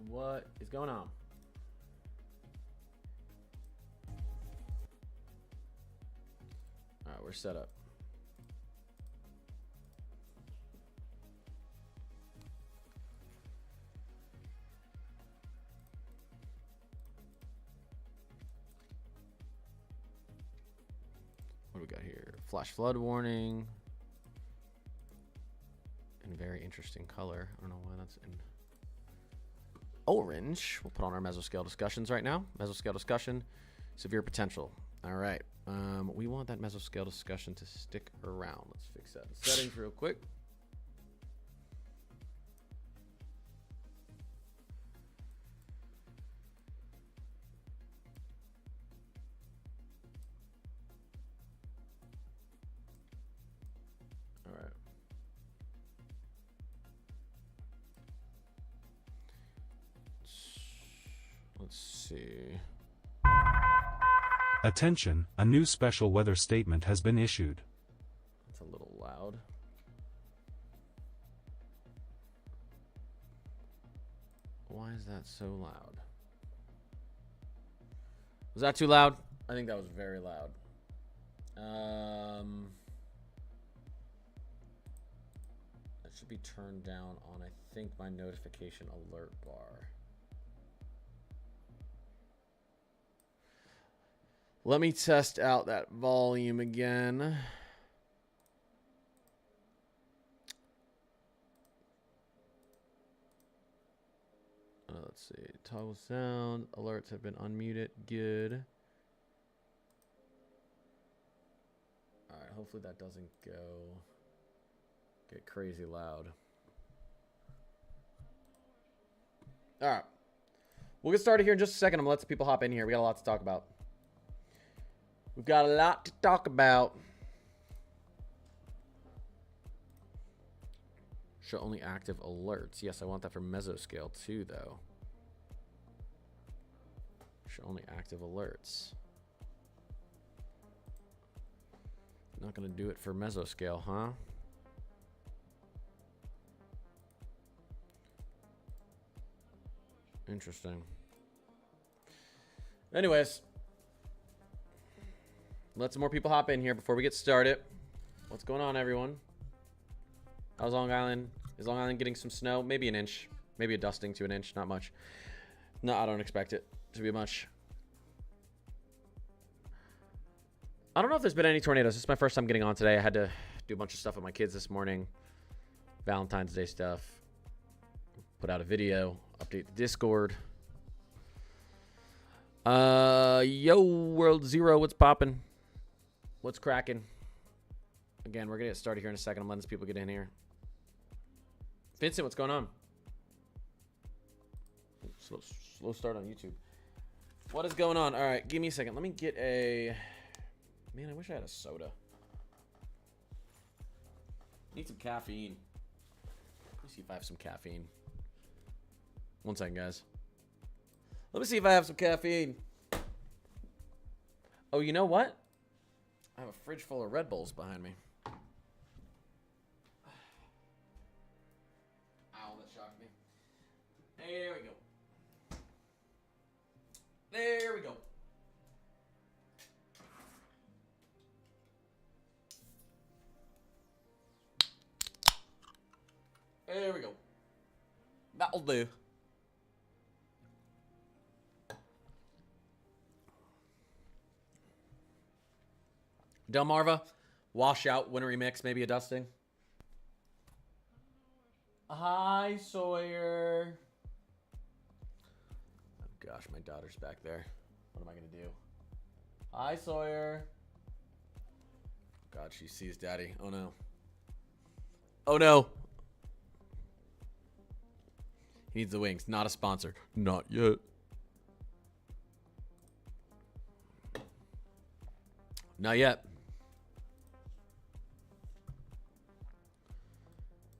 What is going on? All right, we're set up. What do we got here? Flash flood warning. In very interesting color. I don't know why that's in orange. We'll put on our mesoscale discussions right now. Mesoscale discussion, severe potential. All right. We want that mesoscale discussion to stick around. Let's fix that in settings real quick. All right. Let's see. Attention, a new special weather statement has been issued. It's a little loud. Why is that so loud? Was that too loud? I think that was very loud. That should be turned down on, I think, my notification alert bar. Let me test out that volume again. Let's see. Toggle sound. Alerts have been unmuted. Good. Alright, hopefully that doesn't get crazy loud. Alright. We'll get started here in just a second. I'm gonna let some people hop in here. We got a lot to talk about. We've got a lot to talk about. Show only active alerts. Yes, I want that for mesoscale too, though. Show only active alerts. Not going to do it for mesoscale, huh? Interesting. Anyways. Let some more people hop in here before we get started. What's going on, everyone? How's Long Island? Is Long Island getting some snow? Maybe an inch. Maybe a dusting to an inch. Not much. No, I don't expect it to be much. I don't know if there's been any tornadoes. This is my first time getting on today. I had to do a bunch of stuff with my kids this morning. Valentine's Day stuff. Put out a video. Update the Discord. Yo, World Zero, what's poppin'? What's cracking? Again, we're gonna get started here in a second. I'm letting some people get in here. Vincent, what's going on? Slow start on YouTube. What is going on? All right, give me a second. Let me get a... Man, I wish I had a soda. Need some caffeine. Let me see if I have some caffeine. One second, guys. Let me see if I have some caffeine. Oh, you know what? I have a fridge full of Red Bulls behind me. Ow, that shocked me. There we go. There we go. There we go. That'll do. Delmarva, washout, wintry mix, maybe a dusting. Hi, Sawyer. Oh, gosh, my daughter's back there. What am I going to do? Hi, Sawyer. God, she sees Daddy. Oh, no. Oh, no. He needs the wings. Not a sponsor. Not yet. Not yet.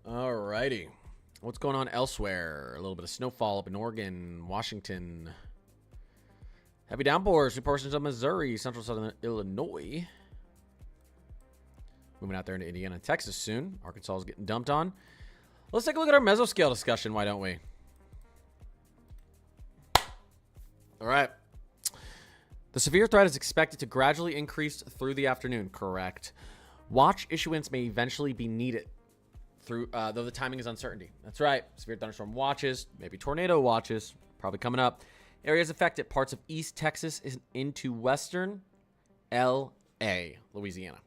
Alrighty. What's going on elsewhere? A little bit of snowfall up in Oregon, Washington. Heavy downpours through portions of Missouri, central southern Illinois. Moving out there into Indiana and Texas soon. Arkansas is getting dumped on. Let's take a look at our mesoscale discussion, why don't we? All right. The severe threat is expected to gradually increase through the afternoon. Correct. Watch issuance may eventually be needed through, though the timing is uncertainty. That's right. Severe thunderstorm watches, maybe tornado watches, probably coming up. Areas affected: parts of East Texas into western L.A., Louisiana.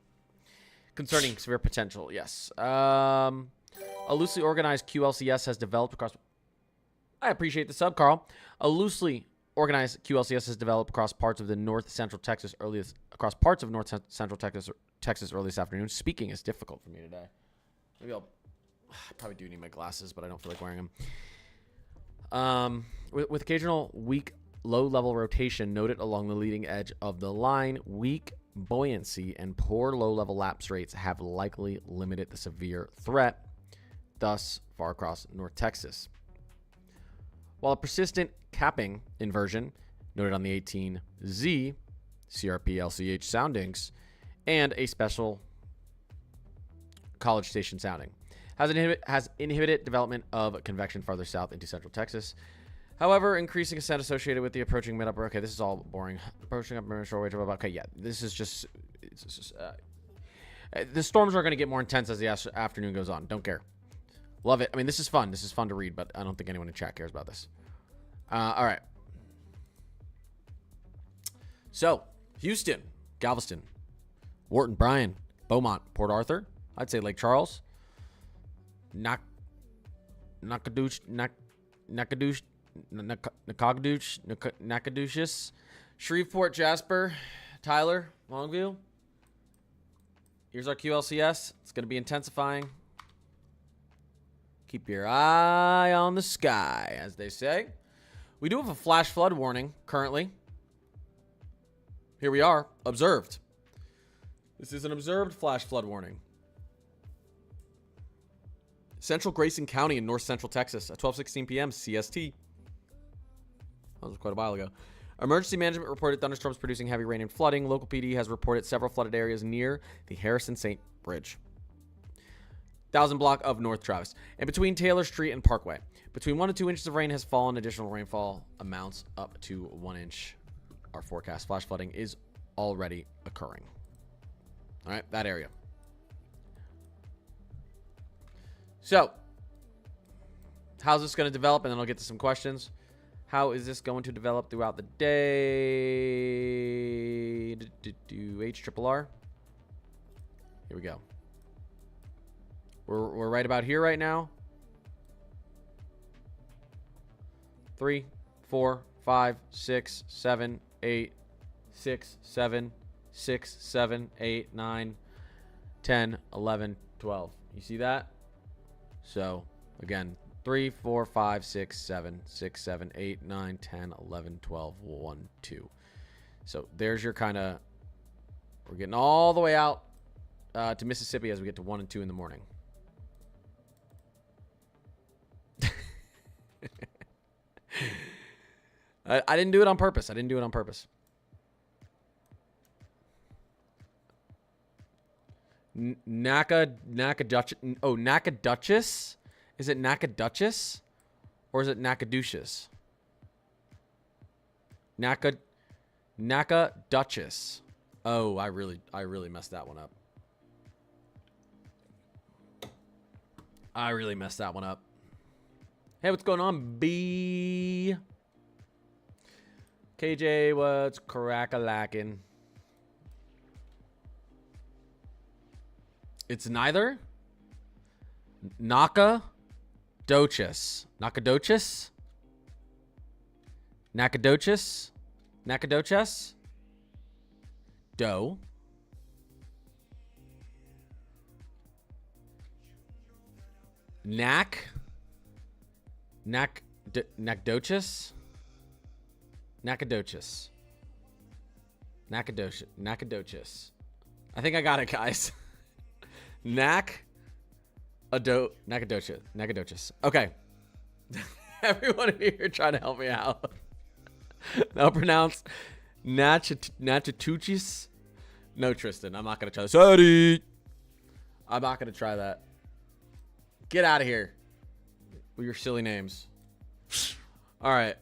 Concerning severe potential, yes. A loosely organized QLCS has developed across... I appreciate the sub, Carl. A loosely organized QLCS has developed across parts of the north central Texas early this afternoon. Speaking is difficult for me today. Maybe I probably do need my glasses, but I don't feel like wearing them. With occasional weak low-level rotation noted along the leading edge of the line, weak buoyancy and poor low-level lapse rates have likely limited the severe threat thus far across North Texas. While a persistent capping inversion noted on the 18Z CRP LCH soundings and a special College Station sounding has inhibited development of convection farther south into central Texas. However, increasing ascent associated with the approaching mid-upper... Okay, this is all boring. Approaching upper shore wave... Okay, yeah, this is just... the storms are going to get more intense as the afternoon goes on. Don't care. Love it. I mean, this is fun. This is fun to read, but I don't think anyone in chat cares about this. All right. So, Houston, Galveston, Wharton, Bryan, Beaumont, Port Arthur. I'd say Lake Charles. Nacogdoches, Shreveport, Jasper, Tyler, Longview. Here's our QLCS. It's going to be intensifying. Keep your eye on the sky, as they say. We do have a flash flood warning currently. Here we are, observed. This is an observed flash flood warning. Central Grayson County in north central Texas at 12:16 p.m. CST. That was quite a while ago. Emergency management reported thunderstorms producing heavy rain and flooding. Local PD has reported several flooded areas near the Harrison St. Bridge. 1000 block of North Travis. And between Taylor Street and Parkway. Between 1 to 2 inches of rain has fallen. Additional rainfall amounts up to 1 inch. Our forecast flash flooding is already occurring. All right, that area. So, how's this going to develop? And then I'll get to some questions. How is this going to develop throughout the day? HRRR. Here we go. We're right about here right now. 3, 4, 5, 6, 7, 8, 6, 7, 6, 7, 8, 9, 10, 11, 12. You see that? So, again, 3, 4, 5, 6, 7, 6, 7, 8, 9, 10, 11, 12, 1, 2. So, there's your kind of... We're getting all the way out to Mississippi as we get to 1 and 2 in the morning. I didn't do it on purpose. Nacogdoches? Is it Nacogdoches? Or is it Nacogdoches? Nacogdoches. Oh, I really messed that one up. Hey, what's going on, B? KJ, what's crack-a-lackin'? It's neither. Nacogdoches. Doe. Nacogdoches. I think I got it, guys. Nacogdoches. Okay. Everyone here trying to help me out. Now pronounce Natchitoches. No, Tristan, I'm not going to try this. Sorry. I'm not going to try that. Get out of here with your silly names. All right.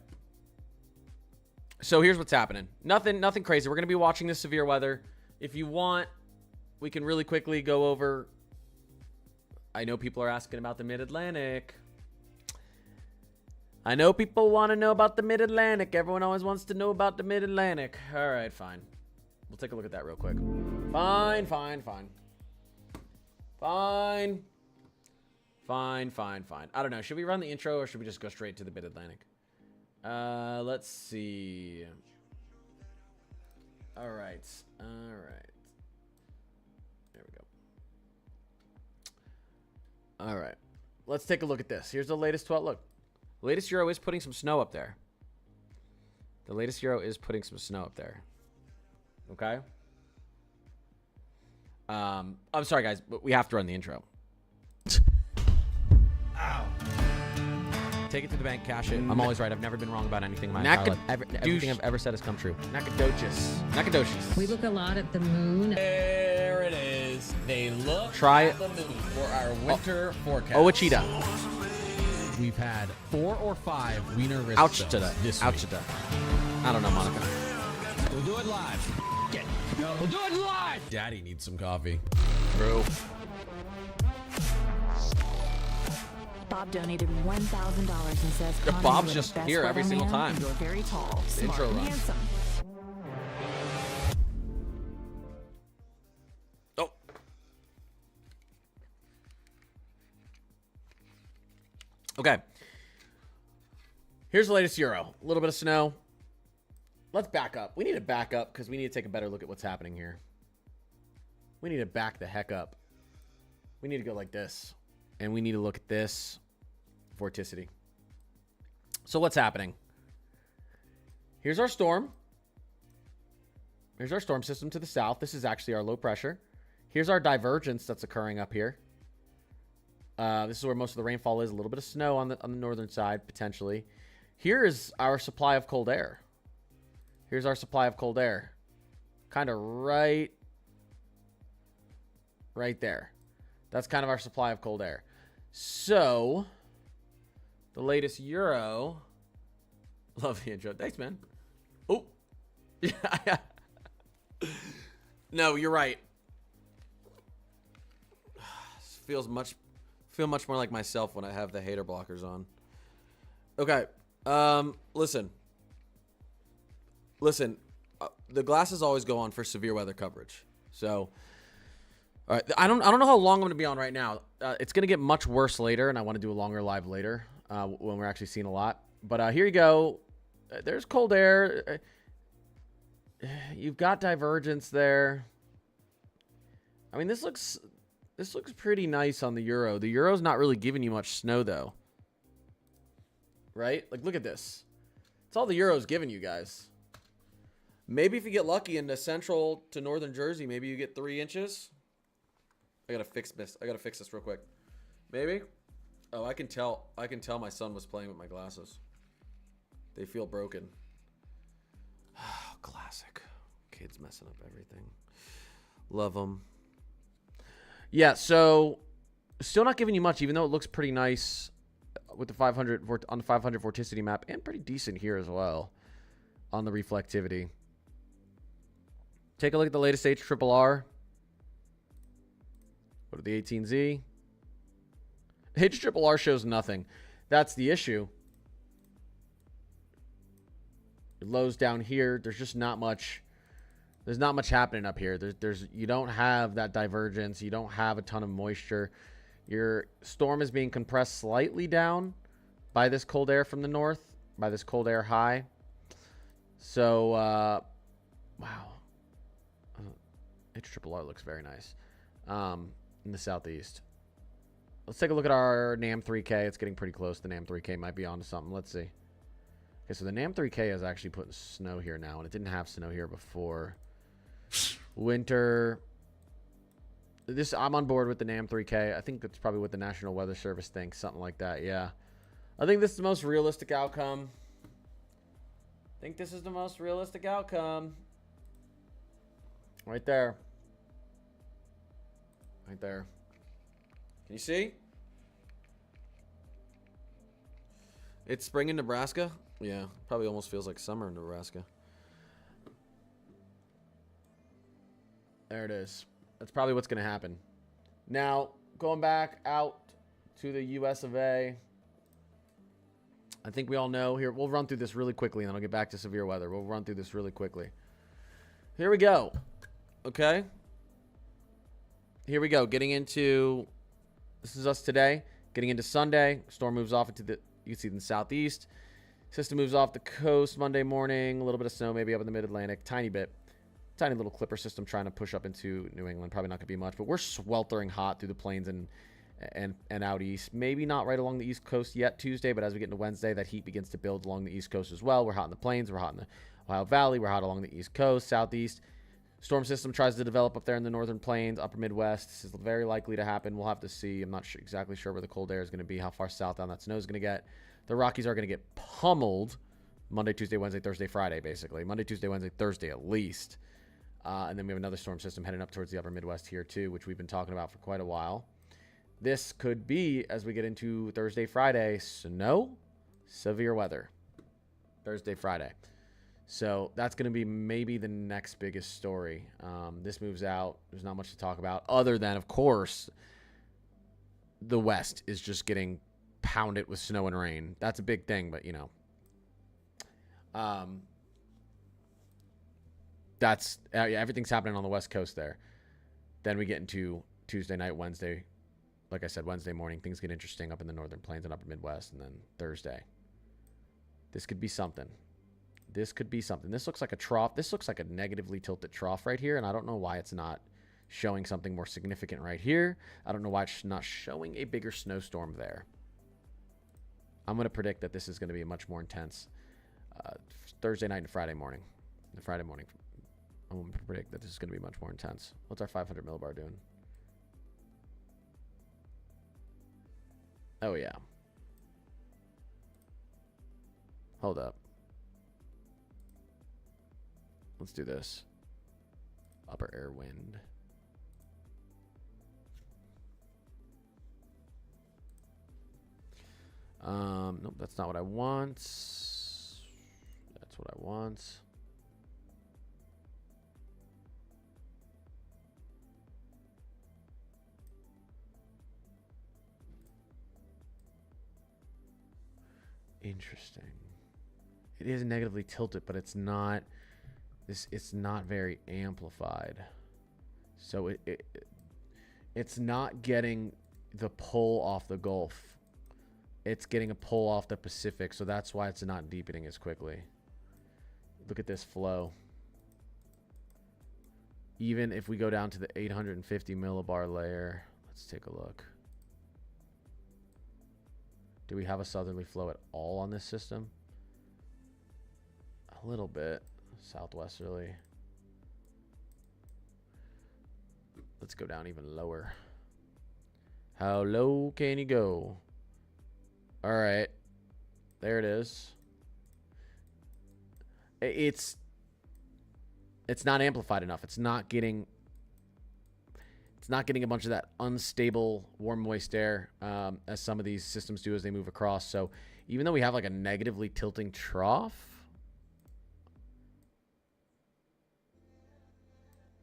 So here's what's happening. Nothing crazy. We're going to be watching this severe weather. If you want, we can really quickly go over. I know people are asking about the Mid-Atlantic. I know people want to know about the Mid-Atlantic. Everyone always wants to know about the Mid-Atlantic. All right, fine. We'll take a look at that real quick. Fine. I don't know. Should we run the intro or should we just go straight to the Mid-Atlantic? Let's see. All right. There we go. All right. Let's take a look at this. Here's the latest 12. Look. The latest Euro is putting some snow up there. Okay? I'm sorry, guys, but we have to run the intro. Ow. Take it to the bank, cash it. I'm always right. I've never been wrong about anything in my entire life. Everything I've ever said has come true. Nacogdoches. We look a lot at the moon. There it is. They look Try at the moon for our winter forecast. Oh, a cheetah. We've had 4 or 5 wiener wrist Ouch spells to that. this Ouch week. to that. I don't know, Monica. We'll do it live. We'll do it live. Daddy needs some coffee. True. Bob donated $1,000 and says Connie, Bob's you're just the best here every single weatherman, time. and You're very tall, smart, intro and run. handsome. Oh. Okay. Here's the latest Euro. A little bit of snow. Let's back up. We need to back up because we need to take a better look at what's happening here. We need to back the heck up. We need to go like this. And we need to look at this vorticity. So what's happening? Here's our storm. Here's our storm system to the south. This is actually our low pressure. Here's our divergence that's occurring up here. This is where most of the rainfall is. A little bit of snow on the northern side, potentially. Here is our supply of cold air. Here's our supply of cold air. Kind of right there. That's kind of our supply of cold air. So, the latest Euro. Love the intro. Thanks, man. Oh. Yeah. No, you're right. Feel much more like myself when I have the hater blockers on. Okay. Listen. The glasses always go on for severe weather coverage. So, all right. I don't know how long I'm going to be on right now. It's going to get much worse later, and I want to do a longer live later when we're actually seeing a lot. But here you go. There's cold air. You've got divergence there. I mean, this looks pretty nice on the Euro. The Euro's not really giving you much snow, though. Right? Like, look at this. It's all the Euro's giving you guys. Maybe if you get lucky in the central to northern Jersey, maybe you get 3 inches. I gotta fix this. Real quick. Maybe. Oh, I can tell my son was playing with my glasses. They feel broken. Classic. Kids messing up everything. Love them. Yeah, so still not giving you much, even though it looks pretty nice with the 500 on the 500 vorticity map, and pretty decent here as well on the reflectivity. Take a look at the latest HRRR. Go to the 18Z. HRRR shows nothing. That's the issue. Your lows down here. There's just not much. There's not much happening up here. You don't have that divergence. You don't have a ton of moisture. Your storm is being compressed slightly down by this cold air from the north, by this cold air high. So, wow. HRRR looks very nice in the southeast. Let's take a look at our NAM 3K. It's getting pretty close. The NAM 3K might be onto something. Let's see. Okay, so the NAM 3K is actually putting snow here now, and it didn't have snow here before. Winter. I'm on board with the NAM 3K. I think that's probably what the National Weather Service thinks, something like that. Yeah, I think this is the most realistic outcome. Right there. Right there. Can you see? It's spring in Nebraska? Yeah, probably almost feels like summer in Nebraska. There it is. That's probably what's going to happen. Now, going back out to the US of A. I think we all know here. We'll run through this really quickly, and then I'll get back to severe weather. We'll run through this really quickly. Here we go. Okay. Here we go. Getting into, this is us today. Getting into Sunday. Storm moves off into the, you can see in the southeast. System moves off the coast Monday morning. A little bit of snow maybe up in the mid-Atlantic. Tiny bit. Tiny little clipper system trying to push up into New England. Probably not going to be much, but we're sweltering hot through the plains and out east. Maybe not right along the East Coast yet Tuesday, but as we get into Wednesday, that heat begins to build along the East Coast as well. We're hot in the plains. We're hot in the Ohio Valley. We're hot along the East Coast, Southeast. Storm system tries to develop up there in the northern plains, upper Midwest. This is very likely to happen. We'll have to see. I'm not exactly sure where the cold air is going to be, how far south down that snow is going to get. The Rockies are going to get pummeled Monday, Tuesday, Wednesday, Thursday, Friday, basically. Monday, Tuesday, Wednesday, Thursday at least. And then we have another storm system heading up towards the upper Midwest here too, which we've been talking about for quite a while. This could be, as we get into Thursday, Friday, snow, severe weather. Thursday, Friday. So that's going to be maybe the next biggest story. This moves out. There's not much to talk about other than, of course, the West is just getting pounded with snow and rain. That's a big thing, but, you know. That's everything's happening on the West Coast there. Then we get into Tuesday night, Wednesday. Like I said, Wednesday morning, things get interesting up in the northern plains and upper Midwest. And then Thursday. This could be something. This could be something. This looks like a trough. This looks like a negatively tilted trough right here. And I don't know why it's not showing something more significant right here. I don't know why it's not showing a bigger snowstorm there. I'm going to predict that this is going to be much more intense Thursday night and Friday morning. The Friday morning, I'm going to predict that this is going to be much more intense. What's our 500 millibar doing? Oh, yeah. Hold up. Let's do this. Upper air wind. Nope, that's not what I want. That's what I want. Interesting. It is negatively tilted, but it's not. It's not very amplified, so it's not getting the pull off the Gulf. It's getting a pull off the Pacific, so that's why it's not deepening as quickly. Look at this flow. Even if we go down to the 850 millibar layer, let's take a look. Do we have a southerly flow at all on this system? A little bit. Southwesterly. Let's go down even lower. How low can you go? All right. There it is. It's not amplified enough. It's not getting a bunch of that unstable warm moist air as some of these systems do as they move across. So even though we have like a negatively tilting trough,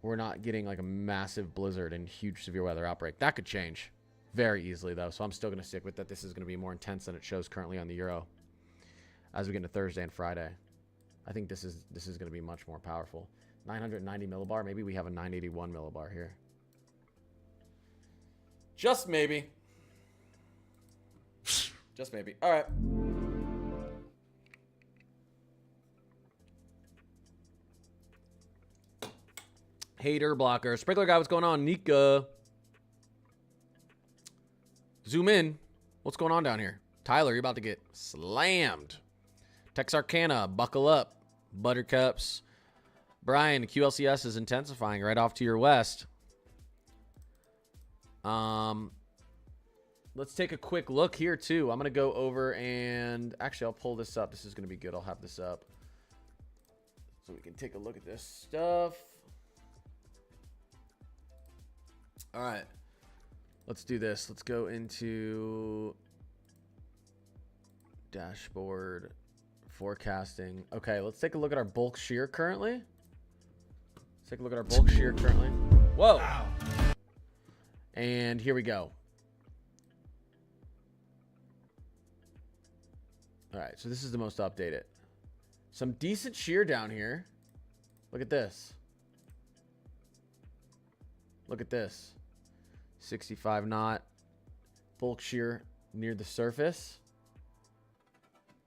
we're not getting like a massive blizzard and huge severe weather outbreak. That could change very easily though. So I'm still going to stick with that. This is going to be more intense than it shows currently on the Euro as we get into Thursday and Friday. I think this is going to be much more powerful. 990 millibar. Maybe we have a 981 millibar here. Just maybe. Just maybe. All right. Hater blocker. Sprinkler guy, what's going on? Nika. Zoom in. What's going on down here? Tyler, you're about to get slammed. Texarkana, buckle up. Buttercups. Brian, the QLCS is intensifying right off to your west. Let's take a quick look here too. I'm going to go over and actually I'll pull this up. This is going to be good. I'll have this up so we can take a look at this stuff. All right, let's do this. Let's go into Dashboard. Forecasting. Okay, let's take a look at our bulk shear currently. Let's take a look at our bulk shear currently. Whoa. Wow. And here we go. All right, so this is the most updated. Some decent shear down here. Look at this. Look at this. 65 knot bulk shear near the surface.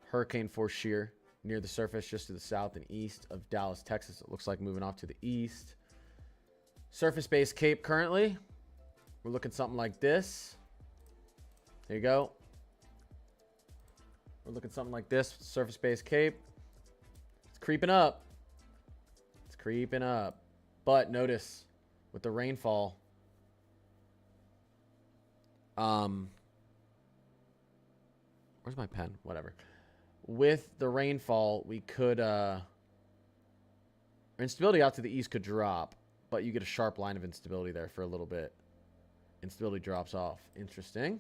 Hurricane force shear near the surface just to the south and east of Dallas, Texas. It looks like moving off to the east. Surface base cape currently. We're looking something like this. There you go. We're looking something like this. Surface base cape. It's creeping up. It's creeping up. But notice with the rainfall. Where's my pen? Whatever. With the rainfall, we could instability out to the east could drop, but you get a sharp line of instability there for a little bit. Instability drops off. Interesting.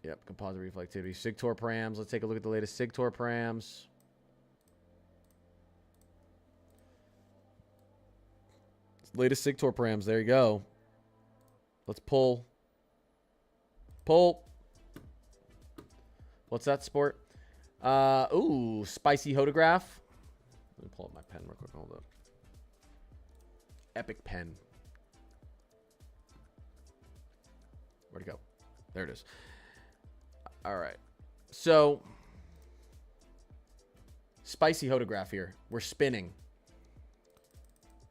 Yep, composite reflectivity. SIGTOR params. Let's take a look at the latest SIGTOR params. Latest SIGTOR params. There you go. Let's pull. Pull. What's that, sport? Ooh, spicy photograph. Let me pull up my pen real quick. Hold up. Epic pen. Where'd it go? There it is. All right. So, spicy photograph here. We're spinning.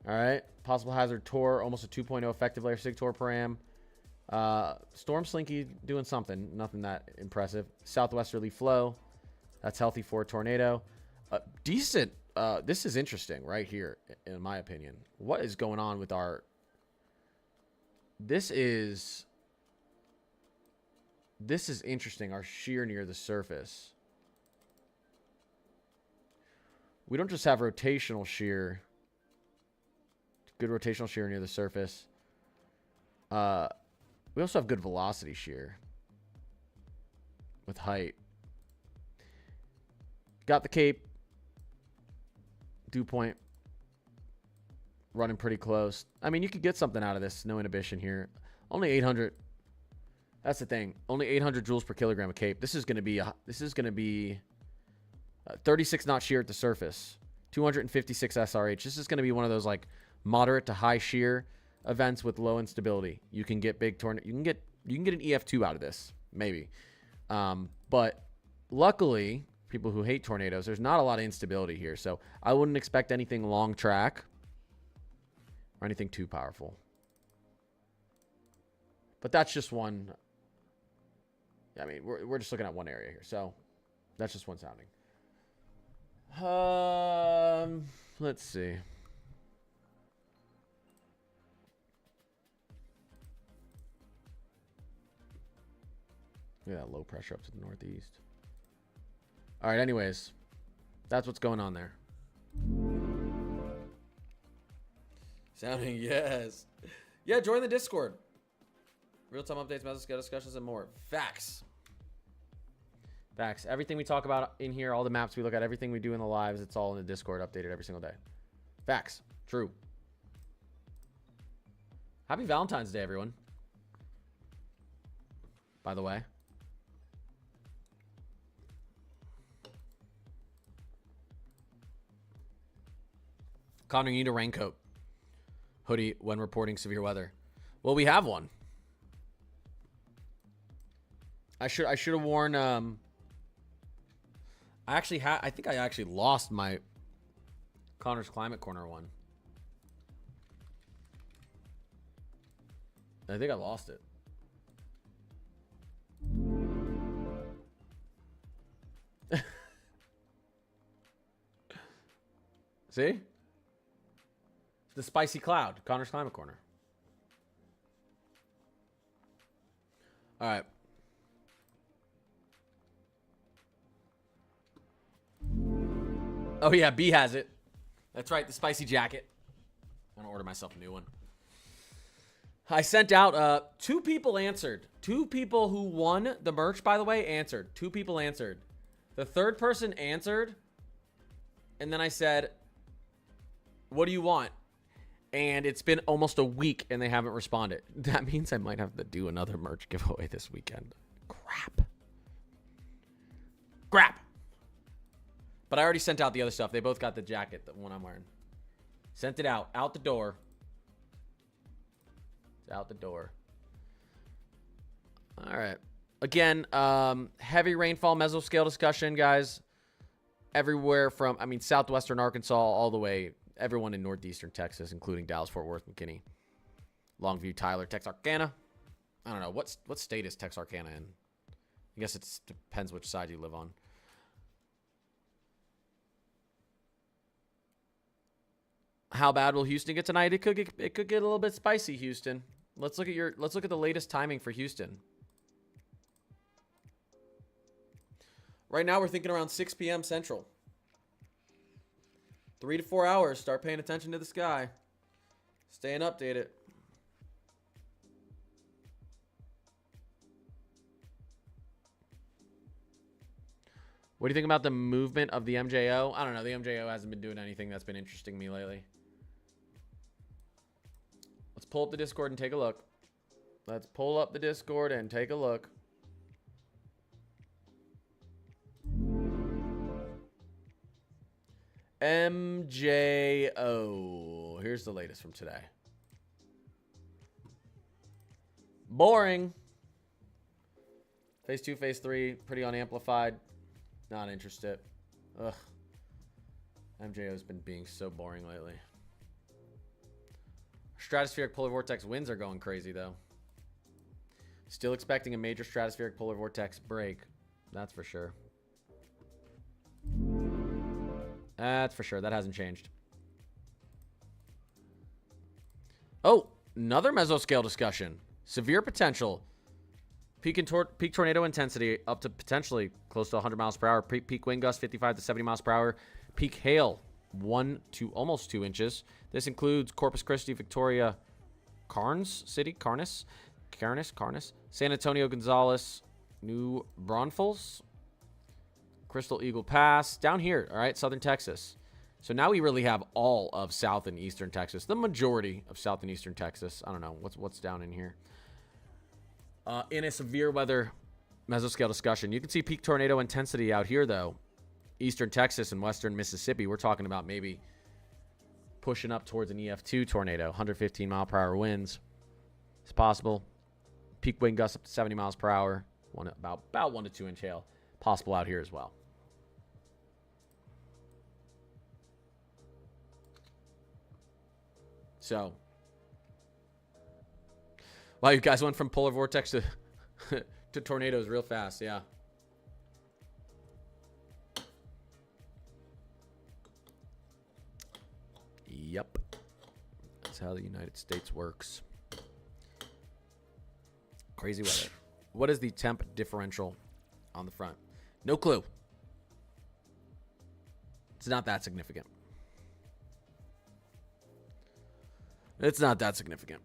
All right. Possible hazard Tor, almost a 2.0 effective layer SIGTOR param. Storm Slinky doing something. Nothing that impressive. Southwesterly flow. That's healthy for a tornado. Decent. This is interesting right here, in my opinion. What is going on with our... This is interesting. Our shear near the surface. We don't just have rotational shear. Good rotational shear near the surface. We also have good velocity shear with height. Got the cape. Dew point. Running pretty close. I mean, you could get something out of this. No inhibition here. Only 800. That's the thing. Only 800 joules per kilogram of cape. This is going to be 36 knot shear at the surface. 256 SRH. This is going to be one of those like moderate to high shear events with low instability. You can get big tornado. You can get an EF2 out of this, maybe. But luckily, people who hate tornadoes, there's not a lot of instability here. So I wouldn't expect anything long track or anything too powerful. But that's just one. I mean, we're just looking at one area here. So that's just one sounding. Let's see. Look at that low pressure up to the northeast. All right, anyways. That's what's going on there. Sounding, yes. Yeah, join the Discord. Real-time updates, message, discussions, and more. Facts. Facts. Everything we talk about in here, all the maps we look at, everything we do in the lives, it's all in the Discord updated every single day. Facts. True. Happy Valentine's Day, everyone. By the way. Connor, you need a raincoat. Hoodie when reporting severe weather. Well, we have one. I should have worn I think I actually lost my Connor's Climate Corner one. I think I lost it. See? The Spicy Cloud, Connor's Climate Corner. All right. Oh, yeah, B has it. That's right, the spicy jacket. I'm going to order myself a new one. I sent out 2 people answered. 2 people who won the merch, by the way, answered. 2 people answered. The third person answered, and then I said, what do you want? And it's been almost a week and they haven't responded. That means I might have to do another merch giveaway this weekend. Crap. But I already sent out the other stuff. They both got the jacket, the one I'm wearing. Sent it out the door. It's out the door. All right. Again, heavy rainfall mesoscale discussion, guys. Everywhere from, I mean, southwestern Arkansas all the way, everyone in northeastern Texas, including Dallas, Fort Worth, McKinney, Longview, Tyler, Texarkana. I don't know. What state is Texarkana in? I guess it depends which side you live on. How bad will Houston get tonight? It could get a little bit spicy, Houston. Let's look at the latest timing for Houston. Right now we're thinking around 6 p.m. Central. 3 to 4 hours. Start paying attention to the sky. Staying updated. What do you think about the movement of the MJO? I don't know. The MJO hasn't been doing anything that's been interesting to me lately. Let's pull up the Discord and take a look. Let's pull up the Discord and take a look. MJO. Here's the latest from today. Boring. Phase 2, phase 3, pretty unamplified. Not interested. Ugh. MJO's been being so boring lately. Stratospheric polar vortex winds are going crazy, though. Still expecting a major stratospheric polar vortex break. That's for sure. That's for sure. That hasn't changed. Oh, another mesoscale discussion. Severe potential. Peak tornado intensity up to potentially close to 100 miles per hour. Peak wind gust 55 to 70 miles per hour. Peak hail 1 to almost 2 inches. This includes Corpus Christi, Victoria, Carnes City, Carnes, San Antonio, Gonzales, New Braunfels, Crystal Eagle Pass, down here, all right, southern Texas. So now we really have all of south and eastern Texas, the majority of south and eastern Texas. I don't know, what's down in here. In a severe weather mesoscale discussion, you can see peak tornado intensity out here, though. Eastern Texas and western Mississippi, we're talking about maybe pushing up towards an EF2 tornado, 115 mile per hour winds. It's possible. Peak wind gusts up to 70 miles per hour, about 1 to 2 inch hail, possible out here as well. So, wow, you guys went from polar vortex to to tornadoes real fast, yeah. Yep. That's how the United States works. Crazy weather. What is the temp differential on the front? No clue. It's not that significant. It's not that significant.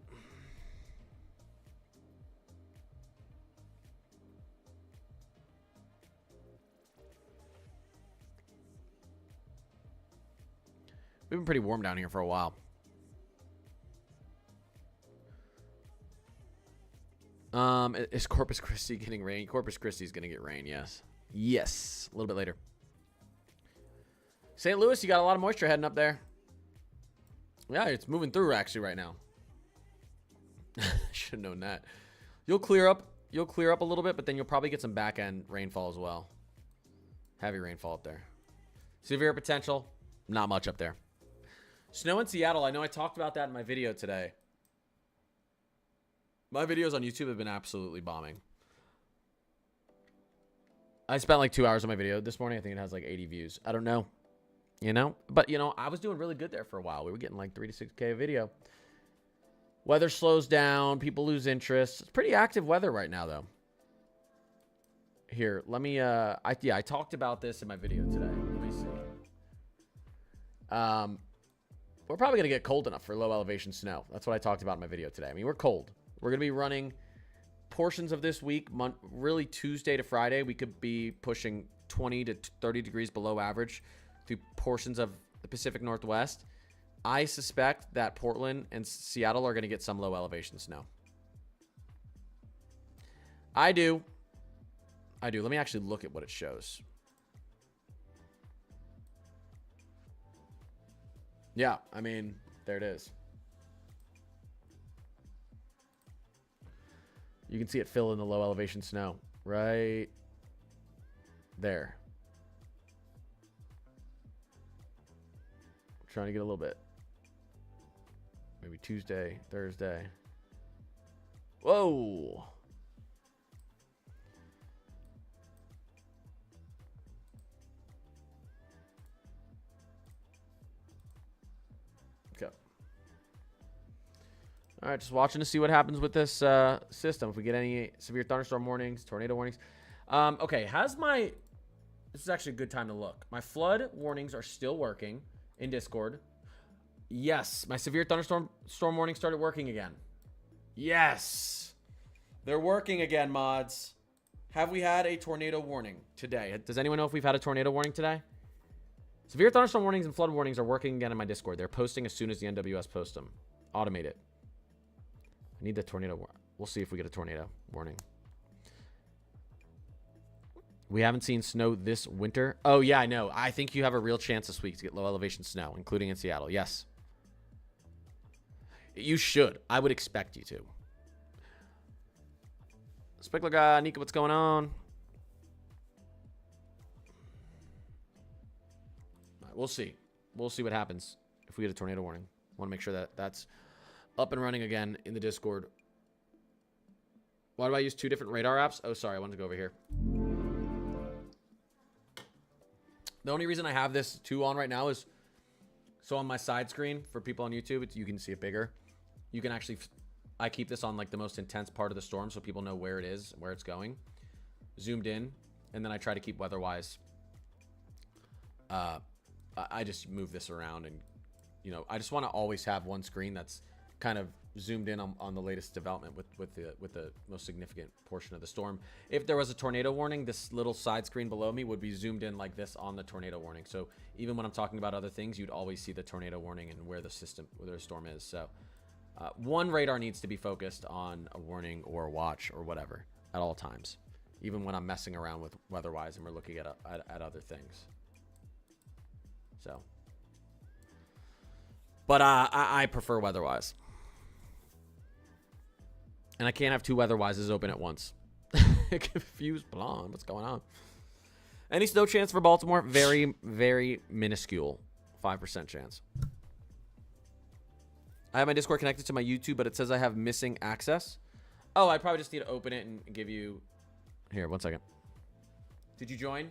We've been pretty warm down here for a while. Is Corpus Christi getting rain? Corpus Christi is going to get rain, yes. Yes, a little bit later. St. Louis, you got a lot of moisture heading up there. Yeah, it's moving through actually right now. Should have known that. You'll clear up a little bit, but then you'll probably get some back end rainfall as well. Heavy rainfall up there. Severe potential, not much up there. Snow in Seattle, I know I talked about that in my video today. My videos on YouTube have been absolutely bombing. I spent like 2 hours on my video this morning. I think it has like 80 views. I don't know. You know? But, you know, I was doing really good there for a while. We were getting like 3 to 6K a video. Weather slows down. People lose interest. It's pretty active weather right now, though. Here, let me... I talked about this in my video today. Let me see. We're probably going to get cold enough for low elevation snow. That's what I talked about in my video today. I mean, we're cold. We're going to be running portions of this week, really Tuesday to Friday. We could be pushing 20 to 30 degrees below average through portions of the Pacific Northwest. I suspect that Portland and Seattle are going to get some low elevation snow. I do. Let me actually look at what it shows. Yeah, I mean, there it is. You can see it fill in the low elevation snow right there. I'm trying to get a little bit. Maybe Tuesday, Thursday. Whoa. Okay. All right, just watching to see what happens with this system. If we get any severe thunderstorm warnings, tornado warnings. Okay, this is actually a good time to look. My flood warnings are still working in Discord. Yes, my severe thunderstorm warning started working again. Yes, they're working again, mods. Have we had a tornado warning today? Does anyone know if we've had a tornado warning today? Severe thunderstorm warnings and flood warnings are working again in my Discord. They're posting as soon as the NWS post them. Automate it. I need the tornado. We'll see if we get a tornado warning. We haven't seen snow this winter. Oh, yeah, I know. I think you have a real chance this week to get low elevation snow, including in Seattle. Yes. You should. I would expect you to. Speckler guy, Nika, what's going on? All right, we'll see. We'll see what happens if we get a tornado warning. Want to make sure that that's up and running again in the Discord. Why do I use 2 different radar apps? Oh, sorry. I wanted to go over here. The only reason I have this 2 on right now is so on my side screen for people on YouTube, you can see it bigger. You can actually, I keep this on like the most intense part of the storm so people know where it is, where it's going. Zoomed in, and then I try to keep weather-wise. I just move this around and, you know, I just want to always have one screen that's kind of zoomed in on the latest development with the most significant portion of the storm. If there was a tornado warning, this little side screen below me would be zoomed in like this on the tornado warning. So even when I'm talking about other things, you'd always see the tornado warning and where the storm is. So one radar needs to be focused on a warning or a watch or whatever at all times, even when I'm messing around with weather-wise and we're looking at other things. So, but I prefer weather-wise. And I can't have 2 weather-wises open at once. Confused blonde. What's going on? Any snow chance for Baltimore? Very, very minuscule. 5% chance. I have my Discord connected to my YouTube, but it says I have missing access. Oh, I probably just need to open it and give you... Here, 1 second. Did you join?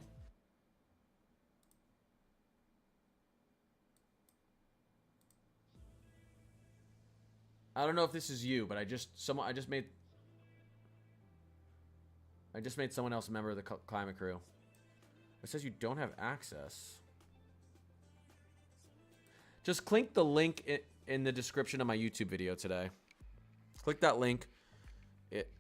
I don't know if this is you, but I just made someone else a member of the climate crew. It says you don't have access. Just click the link in the description of my YouTube video today. Click that link.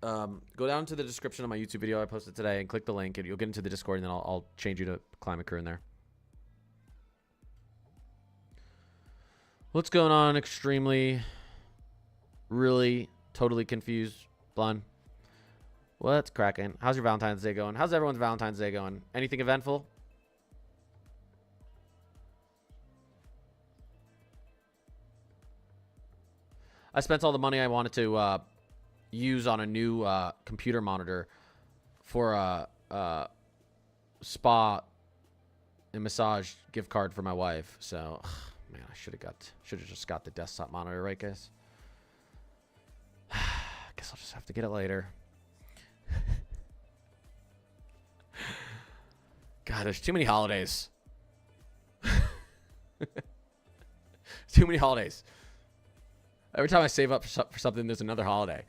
Go down to the description of my YouTube video I posted today and click the link, and you'll get into the Discord, and then I'll change you to climate crew in there. What's going on? Extremely, really, totally confused, Blun. What's cracking? How's your Valentine's Day going? How's everyone's Valentine's Day going? Anything eventful? I spent all the money I wanted to use on a new computer monitor for a spa and massage gift card for my wife. So, man, I should have just got the desktop monitor, right, guys? Guess I'll just have to get it later. God, there's too many holidays. Too many holidays. Every time I save up for something, there's another holiday.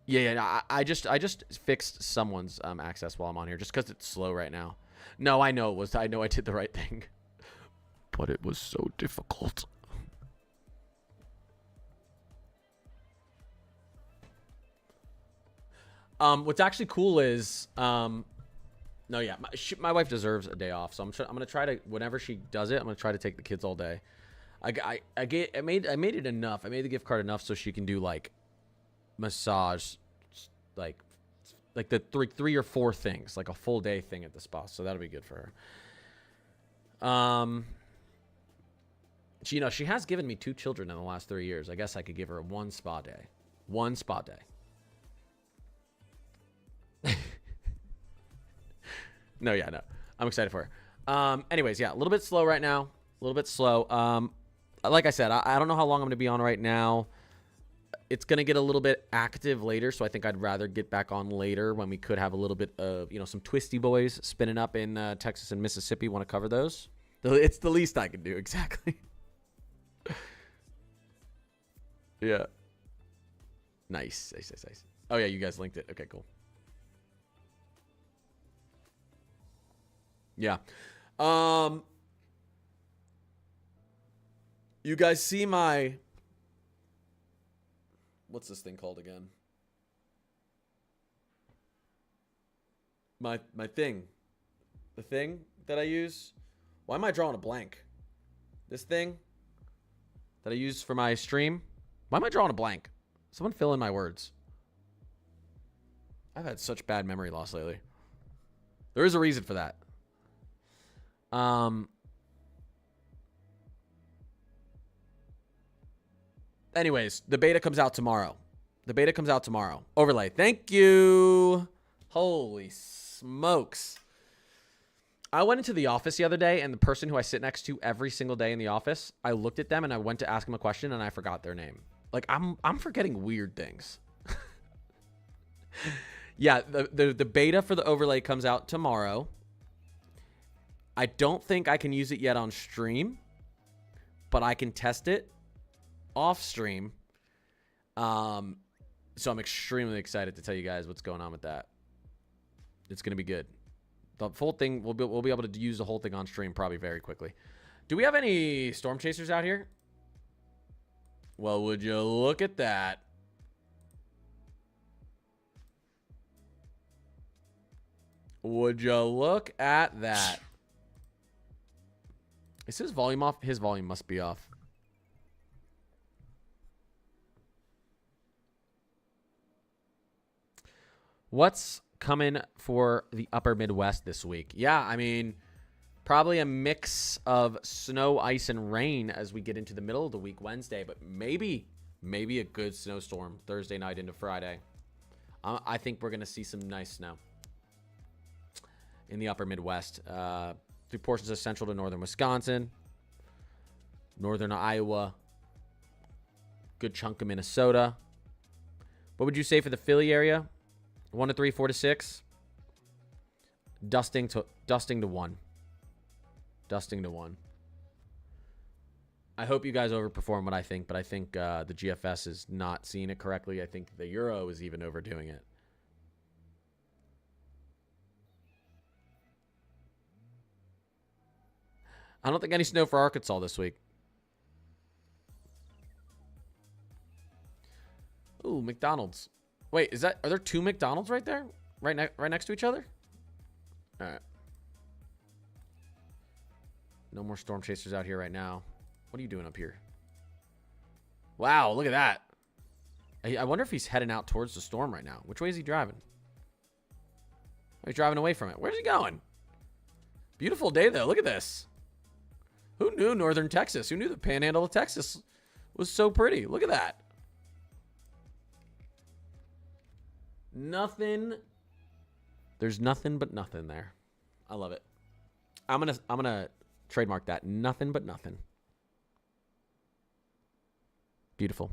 Yeah. I just fixed someone's access while I'm on here, just because it's slow right now. No, I know I did the right thing. but it was so difficult. What's actually cool is, no, yeah, my wife deserves a day off, so I'm gonna try to, whenever she does it, I'm gonna try to take the kids all day. I made it enough. I made the gift card enough so she can do like massage, like the three or four things, like a full day thing at the spa. So that'll be good for her. She, she has given me 2 children in the last 3 years. I guess I could give her one spa day. One spa day. No, yeah, no. I'm excited for her. Anyways, yeah, a little bit slow right now. A little bit slow. Like I said, I don't know how long I'm going to be on right now. It's going to get a little bit active later, so I think I'd rather get back on later when we could have a little bit of, some twisty boys spinning up in Texas and Mississippi. Want to cover those? It's the least I can do, exactly. Yeah. Nice. Oh, yeah, you guys linked it. Okay, cool. Yeah. You guys see my... What's this thing called again? My thing. The thing that I use? Why am I drawing a blank? This thing that I use for my stream? Why am I drawing a blank? Someone fill in my words. I've had such bad memory loss lately. There is a reason for that. Anyways, the beta comes out tomorrow. Overlay. Thank you. Holy smokes. I went into the office the other day, and the person who I sit next to every single day in the office, I looked at them and I went to ask them a question and I forgot their name. Like, I'm forgetting weird things. Yeah, the beta for the overlay comes out tomorrow. I don't think I can use it yet on stream, but I can test it off stream. So I'm extremely excited to tell you guys what's going on with that. It's going to be good. The full thing, we'll be able to use the whole thing on stream probably very quickly. Do we have any storm chasers out here? Well, would you look at that? Would you look at that? Is his volume off? His volume must be off. What's coming for the upper Midwest this week? Yeah, I mean, probably a mix of snow, ice, and rain as we get into the middle of the week, Wednesday, but maybe a good snowstorm Thursday night into Friday. I think we're going to see some nice snow in the upper Midwest, through portions of central to northern Wisconsin, northern Iowa, good chunk of Minnesota. What would you say for the Philly area? 1 to 3, 4 to 6. Dusting to 1. Dusting to 1. I hope you guys overperform what I think, but I think the GFS is not seeing it correctly. I think the Euro is even overdoing it. I don't think any snow for Arkansas this week. Ooh, McDonald's. Wait, are there 2 McDonald's right there? Right next to each other? All right. No more storm chasers out here right now. What are you doing up here? Wow, look at that. I wonder if he's heading out towards the storm right now. Which way is he driving? Oh, he's driving away from it. Where's he going? Beautiful day, though. Look at this. Who knew northern Texas? Who knew the panhandle of Texas was so pretty? Look at that. Nothing. There's nothing but nothing there. I love it. I'm gonna trademark that. Nothing but nothing. Beautiful.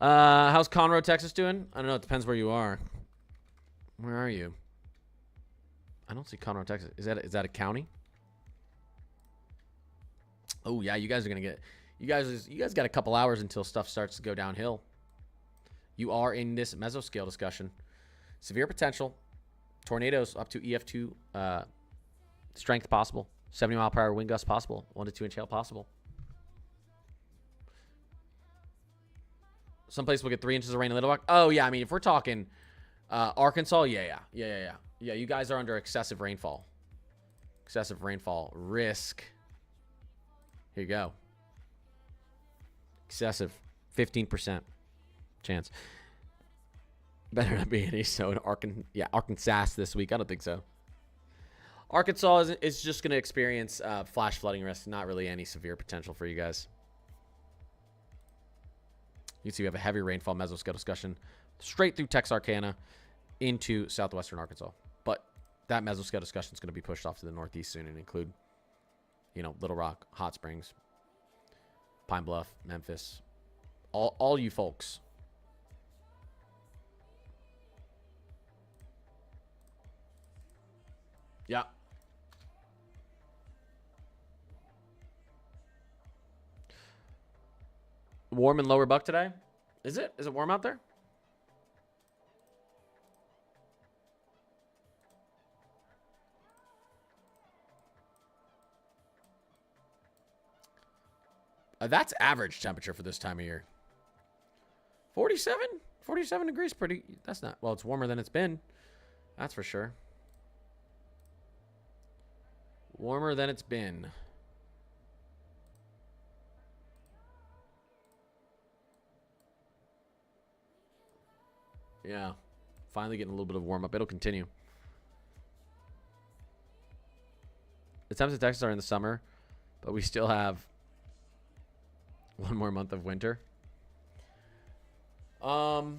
How's Conroe, Texas doing? I don't know. It depends where you are. Where are you? I don't see Conroe, Texas. Is that a county? Oh yeah, you guys are gonna get. You guys got a couple hours until stuff starts to go downhill. You are in this mesoscale discussion. Severe potential. Tornadoes up to EF2 strength possible. 70-mile-per-hour wind gust possible. 1 to 2 inch hail possible. Some places will get 3 inches of rain in Little Rock. Oh, yeah. I mean, if we're talking Arkansas, yeah. Yeah, you guys are under excessive rainfall. Excessive rainfall risk. Here you go. Excessive. 15% chance. Better not be any so in Arkansas this week. I don't think so. Arkansas is just going to experience flash flooding risk. Not really any severe potential for you guys. You can see we have a heavy rainfall mesoscale discussion straight through Texarkana into southwestern Arkansas. But that mesoscale discussion is going to be pushed off to the northeast soon and include, Little Rock, Hot Springs, Pine Bluff, Memphis, all you folks. Yeah. Warm in Lower Buck today? Is it? Is it warm out there? That's average temperature for this time of year. 47? 47 degrees, pretty. That's not. Well, it's warmer than it's been. That's for sure. Warmer than it's been. Yeah. Finally getting a little bit of warm up. It'll continue. The temps in Texas are in the summer, but we still have 1 more month of winter. What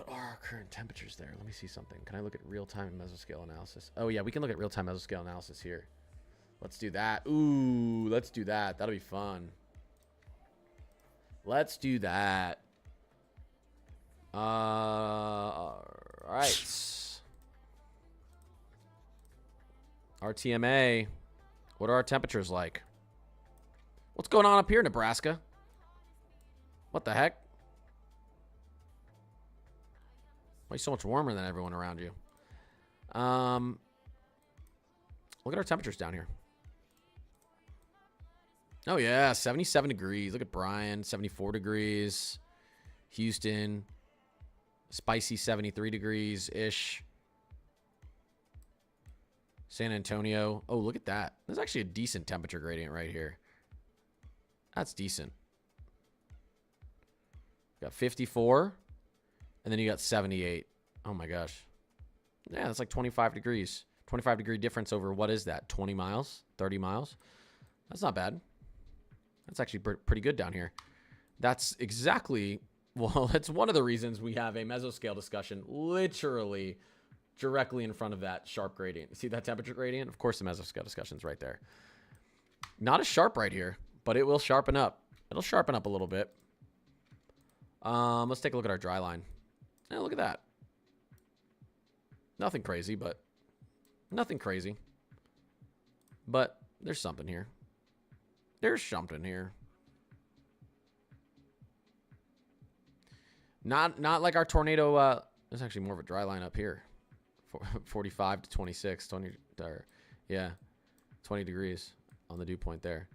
are our current temperatures there? Let me see something. Can I look at real-time mesoscale analysis? Oh, yeah, we can look at real-time mesoscale analysis here. Let's do that. Ooh, let's do that. That'll be fun. Let's do that. All right. RTMA. What are our temperatures like? What's going on up here, Nebraska? What the heck? Why are you so much warmer than everyone around you? Look at our temperatures down here. Oh, yeah. 77 degrees. Look at Bryan. 74 degrees. Houston. Spicy 73 degrees-ish. San Antonio. Oh, look at that. There's actually a decent temperature gradient right here. That's decent. Got 54. And then you got 78. Oh, my gosh. Yeah, that's like 25 degrees. 25-degree difference over, what is that, 20 miles? 30 miles? That's not bad. That's actually pretty good down here. That's exactly, well, that's one of the reasons we have a mesoscale discussion literally directly in front of that sharp gradient. You see that temperature gradient? Of course, the mesoscale discussion's right there. Not as sharp right here, but it will sharpen up. It'll sharpen up a little bit. Let's take a look at our dry line. Yeah, look at that. Nothing crazy, but nothing crazy. But there's something here. There's something here. Not like our tornado. There's actually more of a dry line up here. 45 to 26. 20, yeah, 20 degrees on the dew point there.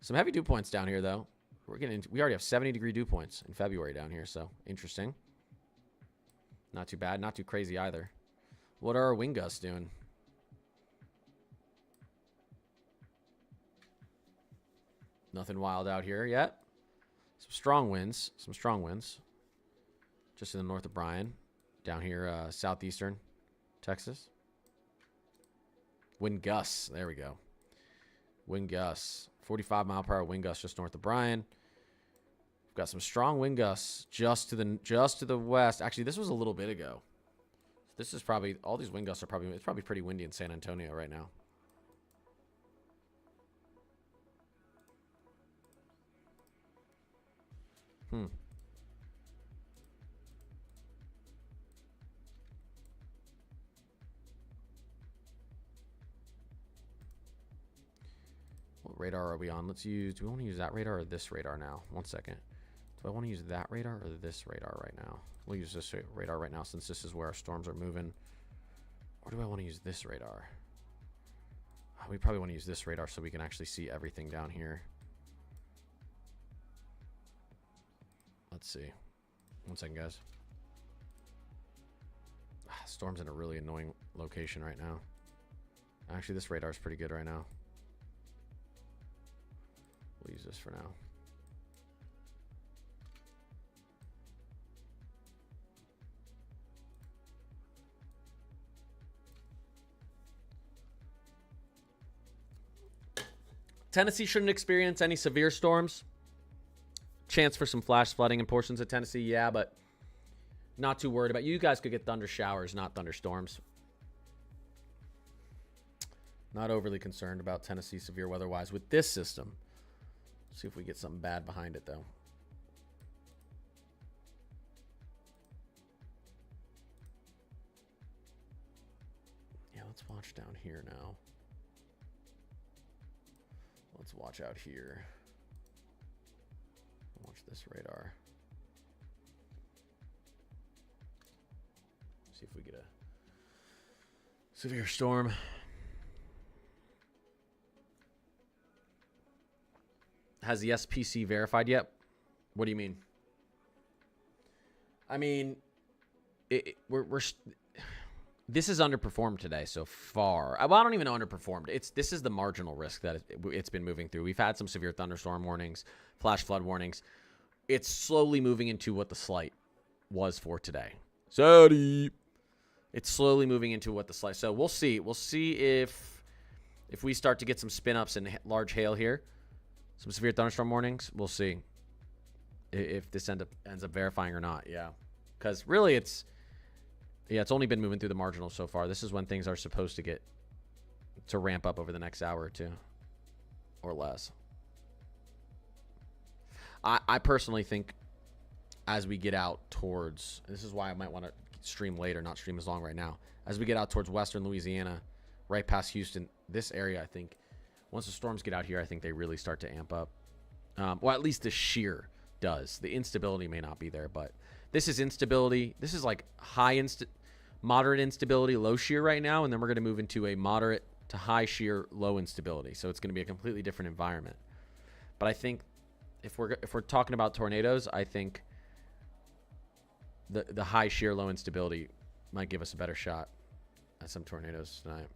Some heavy dew points down here, though. We already have 70-degree dew points in February down here, so interesting. Not too bad. Not too crazy either. What are our wind gusts doing? Nothing wild out here yet. Some strong winds. Some strong winds. Just in the north of Bryan. Down here, southeastern Texas. Wind gusts. There we go. Wind gusts. 45-mile-per-hour wind gusts just north of Bryan. We've got some strong wind gusts just to the west. Actually, this was a little bit ago. This is probably, all these wind gusts are probably, it's probably pretty windy in San Antonio right now. What radar are we on? Let's use, do we want to use that radar or this radar now? 1 second. Do I want to use that radar or this radar right now? We'll use this radar right now since this is where our storms are moving. Or do I want to use this radar? We probably want to use this radar so we can actually see everything down here. Let's see. 1 second, guys. Storm's in a really annoying location right now. Actually, this radar is pretty good right now. We'll use this for now. Tennessee shouldn't experience any severe storms. Chance for some flash flooding in portions of Tennessee, yeah, but not too worried about. You guys could get thunder showers, not thunderstorms. Not overly concerned about Tennessee severe weather-wise with this system. See if we get something bad behind it, though. Yeah, let's watch down here now. Let's watch out here. Watch this radar. See if we get a severe storm. Has the SPC verified yet? What do you mean? I mean, this is underperformed today so far. Well, I don't even know underperformed. This is the marginal risk that it's been moving through. We've had some severe thunderstorm warnings, flash flood warnings. It's slowly moving into what the slight was for today. Sorry. It's slowly moving into what the slight. So we'll see. We'll see if we start to get some spin ups and large hail here, some severe thunderstorm warnings. We'll see if this ends up verifying or not. Yeah, because really it's only been moving through the marginal so far. This is when things are supposed to ramp up over the next hour or two or less. I personally think as we get out towards, this is why I might want to stream later, not stream as long right now. As we get out towards western Louisiana, right past Houston, this area, I think, once the storms get out here, I think they really start to amp up. Well, at least the shear does. The instability may not be there, but this is instability. This is like moderate instability, low shear right now, and then we're going to move into a moderate to high shear, low instability. So it's going to be a completely different environment. But I think if we're talking about tornadoes, I think the high shear, low instability might give us a better shot at some tornadoes tonight.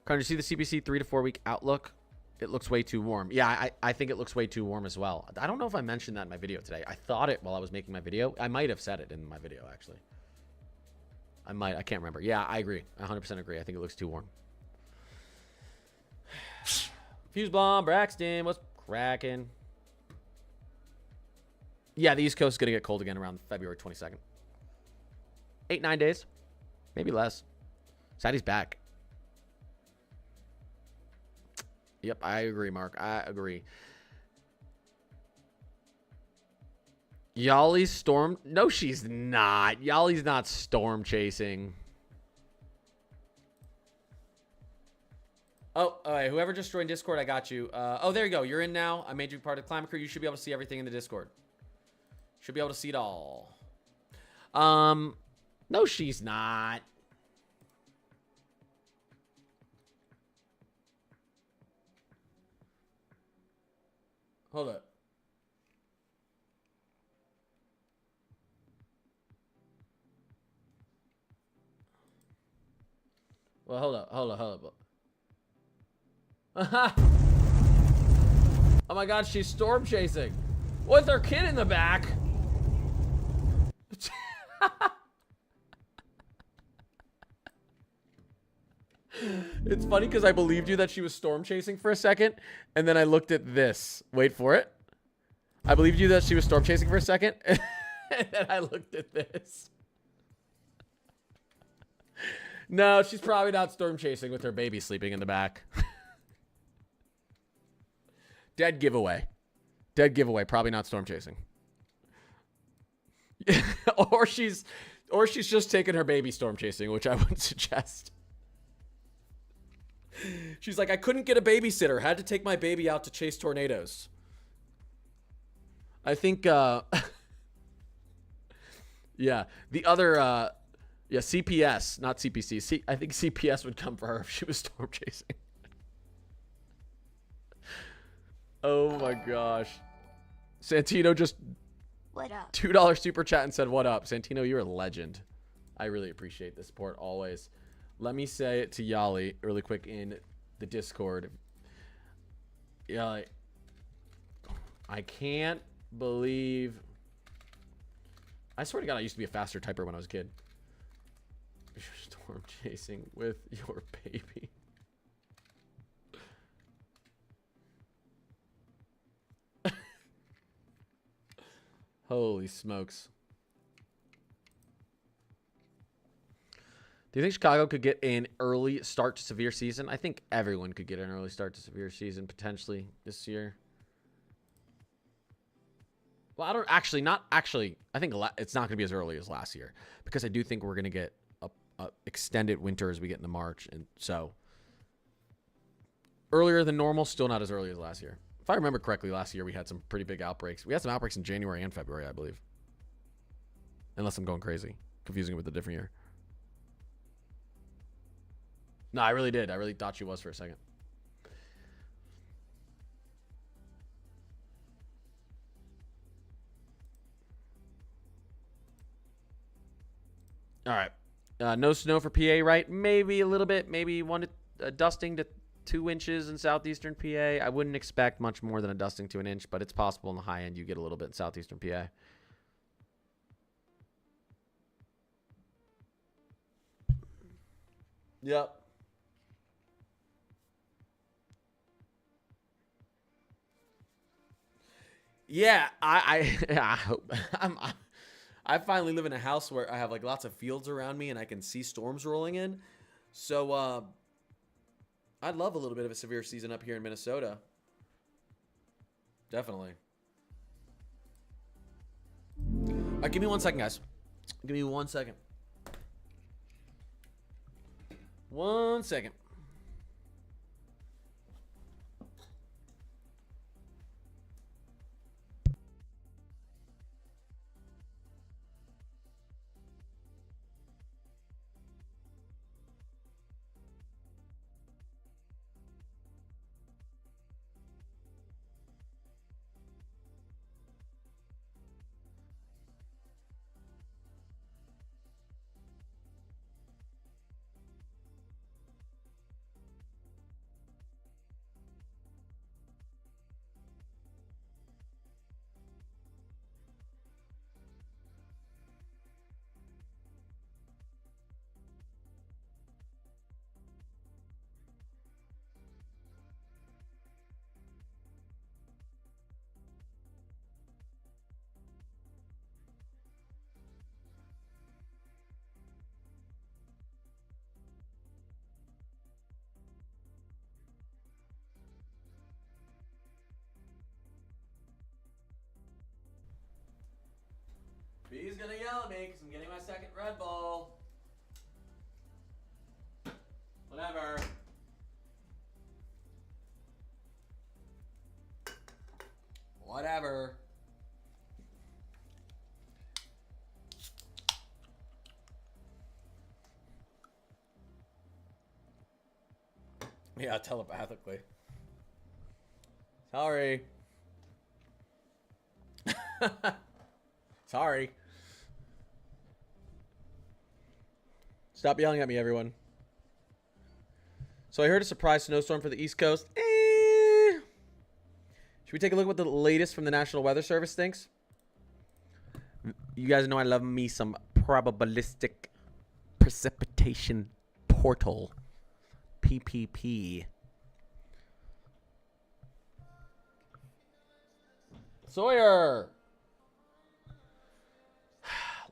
Carter, you see the CBC 3 to 4 week outlook? It looks way too warm. Yeah, I think it looks way too warm as well. I don't know if I mentioned that in my video today. I thought it while I was making my video. I might have said it in my video, actually. I can't remember. Yeah, I agree. I 100% agree. I think it looks too warm. Fuse bomb, Braxton, what's cracking? Yeah, the East Coast is going to get cold again around February 22nd. 8-9 days. Maybe less. Sadie's back. Yep, I agree, Mark. I agree. Yali's storm. No, she's not. Yali's not storm chasing. Oh, all right. Whoever just joined Discord, I got you. Oh, there you go. You're in now. I made you part of the Climate Crew. You should be able to see everything in the Discord. Should be able to see it all. No, she's not. Hold up. Well, hold up. Oh my God, she's storm chasing with her kid in the back. It's funny because I believed you that she was storm chasing for a second, and then I looked at this. Wait for it. I believed you that she was storm chasing for a second, and then I looked at this. No, she's probably not storm chasing with her baby sleeping in the back. Dead giveaway. Dead giveaway. Probably not storm chasing. or she's just taking her baby storm chasing, which I wouldn't suggest. She's like, I couldn't get a babysitter. Had to take my baby out to chase tornadoes. I think, yeah, the other, yeah, CPS, not CPC. I think CPS would come for her if she was storm chasing. Oh my gosh. Santino just What up? $2 super chat and said, what up? Santino, you're a legend. I really appreciate the support always. Let me say it to Yali really quick in the Discord. Yali, I can't believe... I swear to God, I used to be a faster typer when I was a kid. Storm chasing with your baby. Holy smokes. Do you think Chicago could get an early start to severe season? I think everyone could get an early start to severe season potentially this year. Well, I don't actually, not actually. I think it's not going to be as early as last year because I do think we're going to get a extended winter as we get into March. And so earlier than normal, still not as early as last year. If I remember correctly, last year we had some pretty big outbreaks. We had some outbreaks in January and February, I believe. Unless I'm going crazy, confusing it with a different year. No, I really did. I really thought she was for a second. All right. No snow for PA, right? Maybe a little bit. Maybe dusting to 2 inches in southeastern PA. I wouldn't expect much more than a dusting to an inch, but it's possible in the high end you get a little bit in southeastern PA. Yep. Yeah, I hope I finally live in a house where I have like lots of fields around me and I can see storms rolling in. So I'd love a little bit of a severe season up here in Minnesota. Definitely. All right, give me 1 second, guys. Give me 1 second. 1 second. B's gonna yell at me because I'm getting my second Red Bull. Whatever. Whatever. Yeah, telepathically. Sorry. Sorry. Stop yelling at me, everyone. So I heard a surprise snowstorm for the East Coast. Should we take a look at what the latest from the National Weather Service thinks? You guys know I love me some probabilistic precipitation portal. PPP. Sawyer!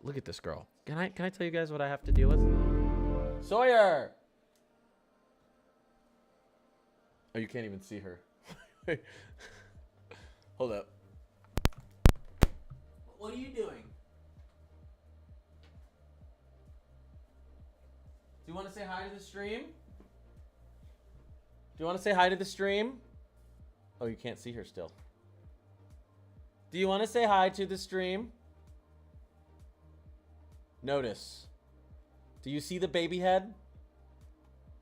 Look at this girl. Can I tell you guys what I have to deal with? Sawyer! Oh, you can't even see her. Hold up. What are you doing? Do you want to say hi to the stream? you want to say hi to the stream? Oh, you can't see her still. Do you want to say hi to the stream? Notice. Do you see the baby head?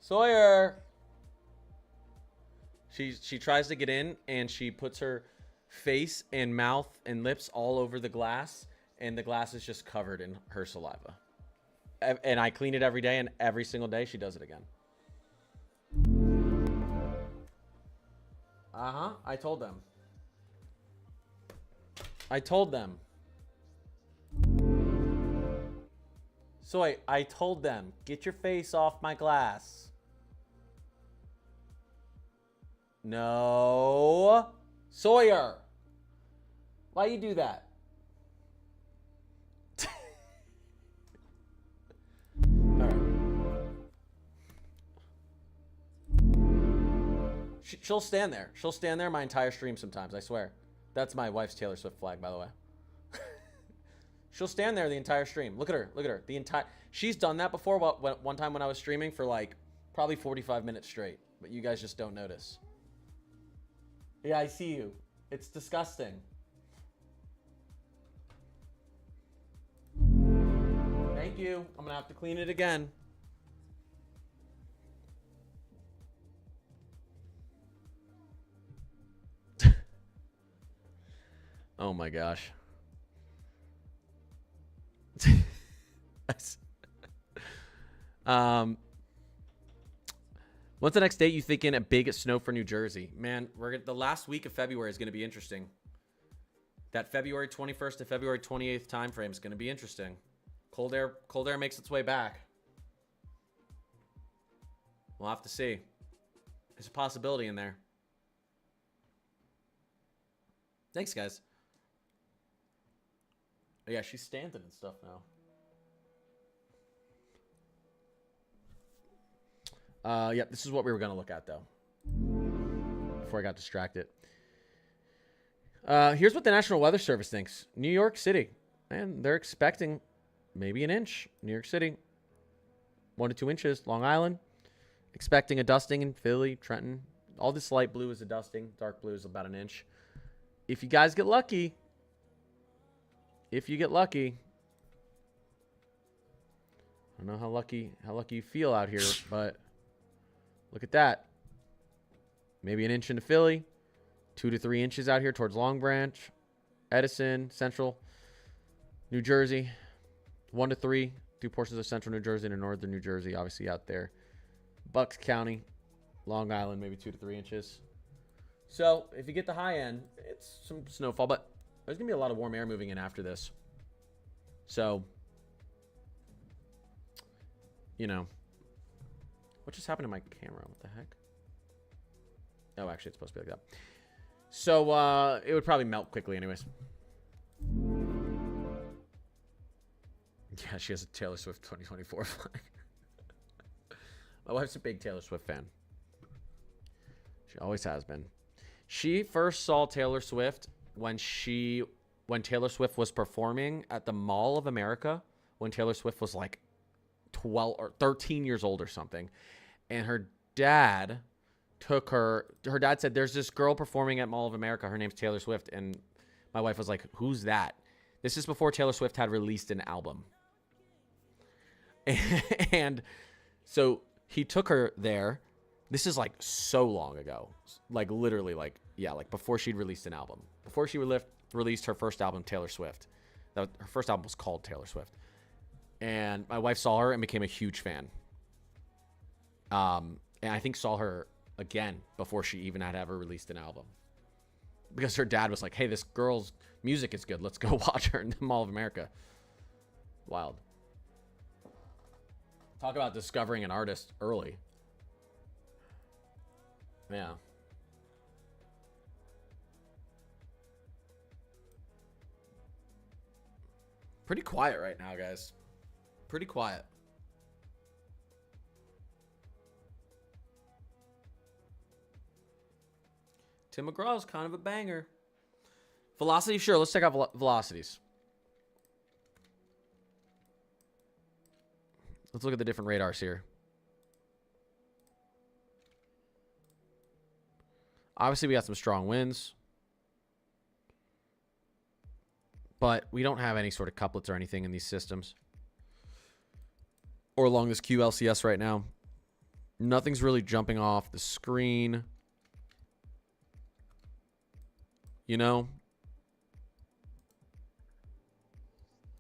Sawyer! She tries to get in, and she puts her face and mouth and lips all over the glass, and the glass is just covered in her saliva. And I clean it every day, and every single day she does it again. Uh-huh. I told them. I told them. Soy, I told them, get your face off my glass. No. Sawyer. Why you do that? She'll stand there. She'll stand there my entire stream sometimes, I swear. That's my wife's Taylor Swift flag, by the way. She'll stand there the entire stream. Look at her. Look at her. The entire. She's done that before. One time when I was streaming for like probably 45 minutes straight, but you guys just don't notice. Yeah, I see you. It's disgusting. Thank you. I'm gonna have to clean it again. Oh my gosh. What's the next date you thinking a big snow for New Jersey? Man, the last week of February is going to be interesting. That February 21st to February 28th time frame is going to be interesting. Cold air makes its way back. We'll have to see. There's a possibility in there. Thanks, guys. Oh, yeah, she's standing and stuff now. Yeah, this is what we were going to look at, though. Before I got distracted. Here's what the National Weather Service thinks. New York City. And they're expecting maybe an inch. New York City. 1 to 2 inches. Long Island. Expecting a dusting in Philly, Trenton. All this light blue is a dusting. Dark blue is about an inch. If you guys get lucky. If you get lucky. I don't know how lucky you feel out here, but look at that. Maybe an inch into Philly. 2 to 3 inches out here towards Long Branch, Edison, Central, New Jersey. 1 to 3 through portions of Central New Jersey and Northern New Jersey, obviously out there. Bucks County, Long Island, maybe 2 to 3 inches. So if you get the high end, it's some snowfall, but there's going to be a lot of warm air moving in after this. So, you know, what just happened to my camera? What the heck? Oh, actually, it's supposed to be like that. So, it would probably melt quickly anyways. Yeah, she has a Taylor Swift 2024 flag. My wife's a big Taylor Swift fan. She always has been. She first saw Taylor Swift when Taylor Swift was performing at the Mall of America, when Taylor Swift was like 12 or 13 years old or something. And her dad took her dad said, there's this girl performing at Mall of America. Her name's Taylor Swift. And my wife was like, who's that? This is before Taylor Swift had released an album. And so he took her there. This is like so long ago, like literally like, yeah, like before she'd released an album, before she released her first album, Taylor Swift. Her first album was called Taylor Swift. And my wife saw her and became a huge fan. And I think saw her again before she even had ever released an album. Because her dad was like, hey, this girl's music is good. Let's go watch her in the Mall of America. Wild. Talk about discovering an artist early. Yeah. Pretty quiet right now, guys. Pretty quiet. Tim McGraw's kind of a banger. Velocity, sure. Let's check out velocities. Let's look at the different radars here. Obviously, we got some strong winds. But we don't have any sort of couplets or anything in these systems. Or along this QLCS right now. Nothing's really jumping off the screen. You know?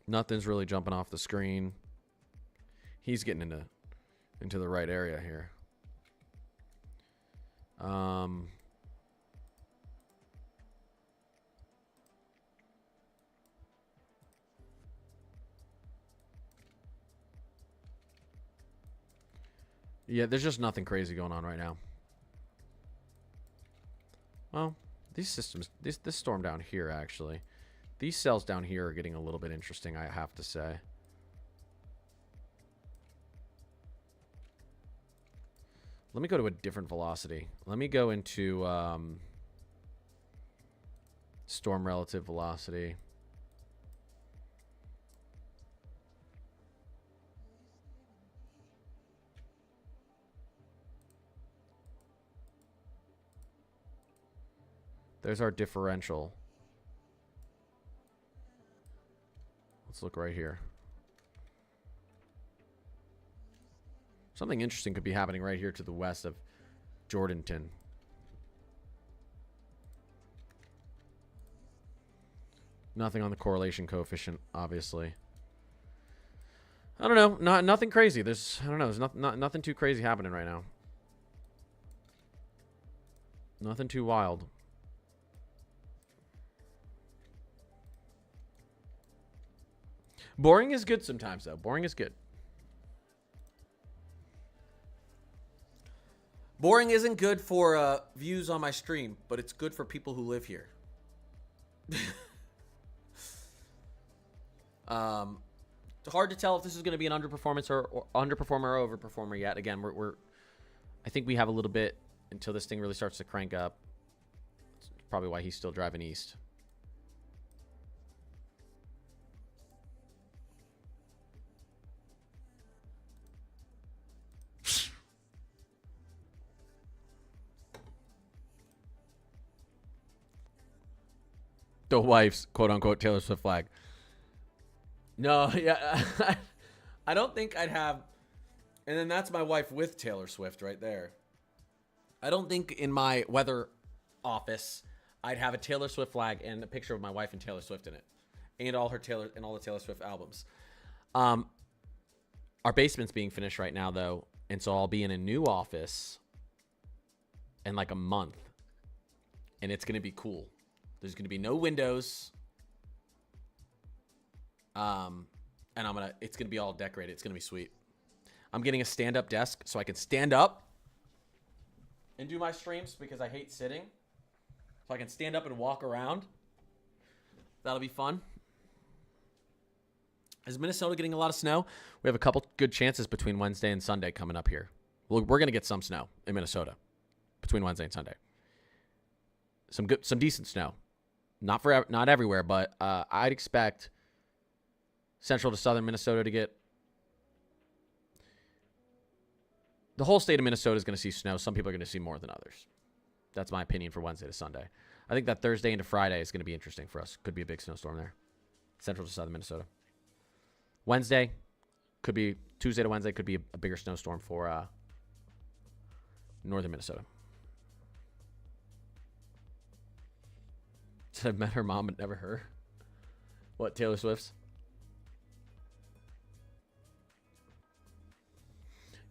Nothing's really jumping off the screen. He's getting into the right area here. Yeah, there's just nothing crazy going on right now. Well, these systems, this storm down here, actually. These cells down here are getting a little bit interesting, I have to say. Let me go to a different velocity. Let me go into storm relative velocity. There's our differential. Let's look right here. Something interesting could be happening right here to the west of Jordanton. Nothing on the correlation coefficient, obviously. I don't know. Nothing crazy. There's, I don't know. There's nothing too crazy happening right now. Nothing too wild. Boring is good sometimes, though. Boring is good. Boring isn't good for views on my stream, but it's good for people who live here. It's hard to tell if this is going to be an underperformance or underperformer or overperformer yet. Again, I think we have a little bit until this thing really starts to crank up. That's probably why he's still driving east. The wife's quote-unquote Taylor Swift flag. No, yeah. I don't think I'd have... And then that's my wife with Taylor Swift right there. I don't think in my weather office I'd have a Taylor Swift flag and a picture of my wife and Taylor Swift in it. And all the Taylor Swift albums. Our basement's being finished right now, though. And so I'll be in a new office in like a month. And it's going to be cool. There's going to be no windows. And it's going to be all decorated. It's going to be sweet. I'm getting a stand-up desk so I can stand up and do my streams because I hate sitting. So I can stand up and walk around. That'll be fun. Is Minnesota getting a lot of snow? We have a couple good chances between Wednesday and Sunday coming up here. We're going to get some snow in Minnesota between Wednesday and Sunday. Some decent snow. Not everywhere, but I'd expect central to southern Minnesota to get... The whole state of Minnesota is going to see snow. Some people are going to see more than others. That's my opinion for Wednesday to Sunday. I think that Thursday into Friday is going to be interesting for us. Could be a big snowstorm there. Central to southern Minnesota. Wednesday could be... Tuesday to Wednesday could be a bigger snowstorm for northern Minnesota. I've met her mom, but never her. What, Taylor Swift's?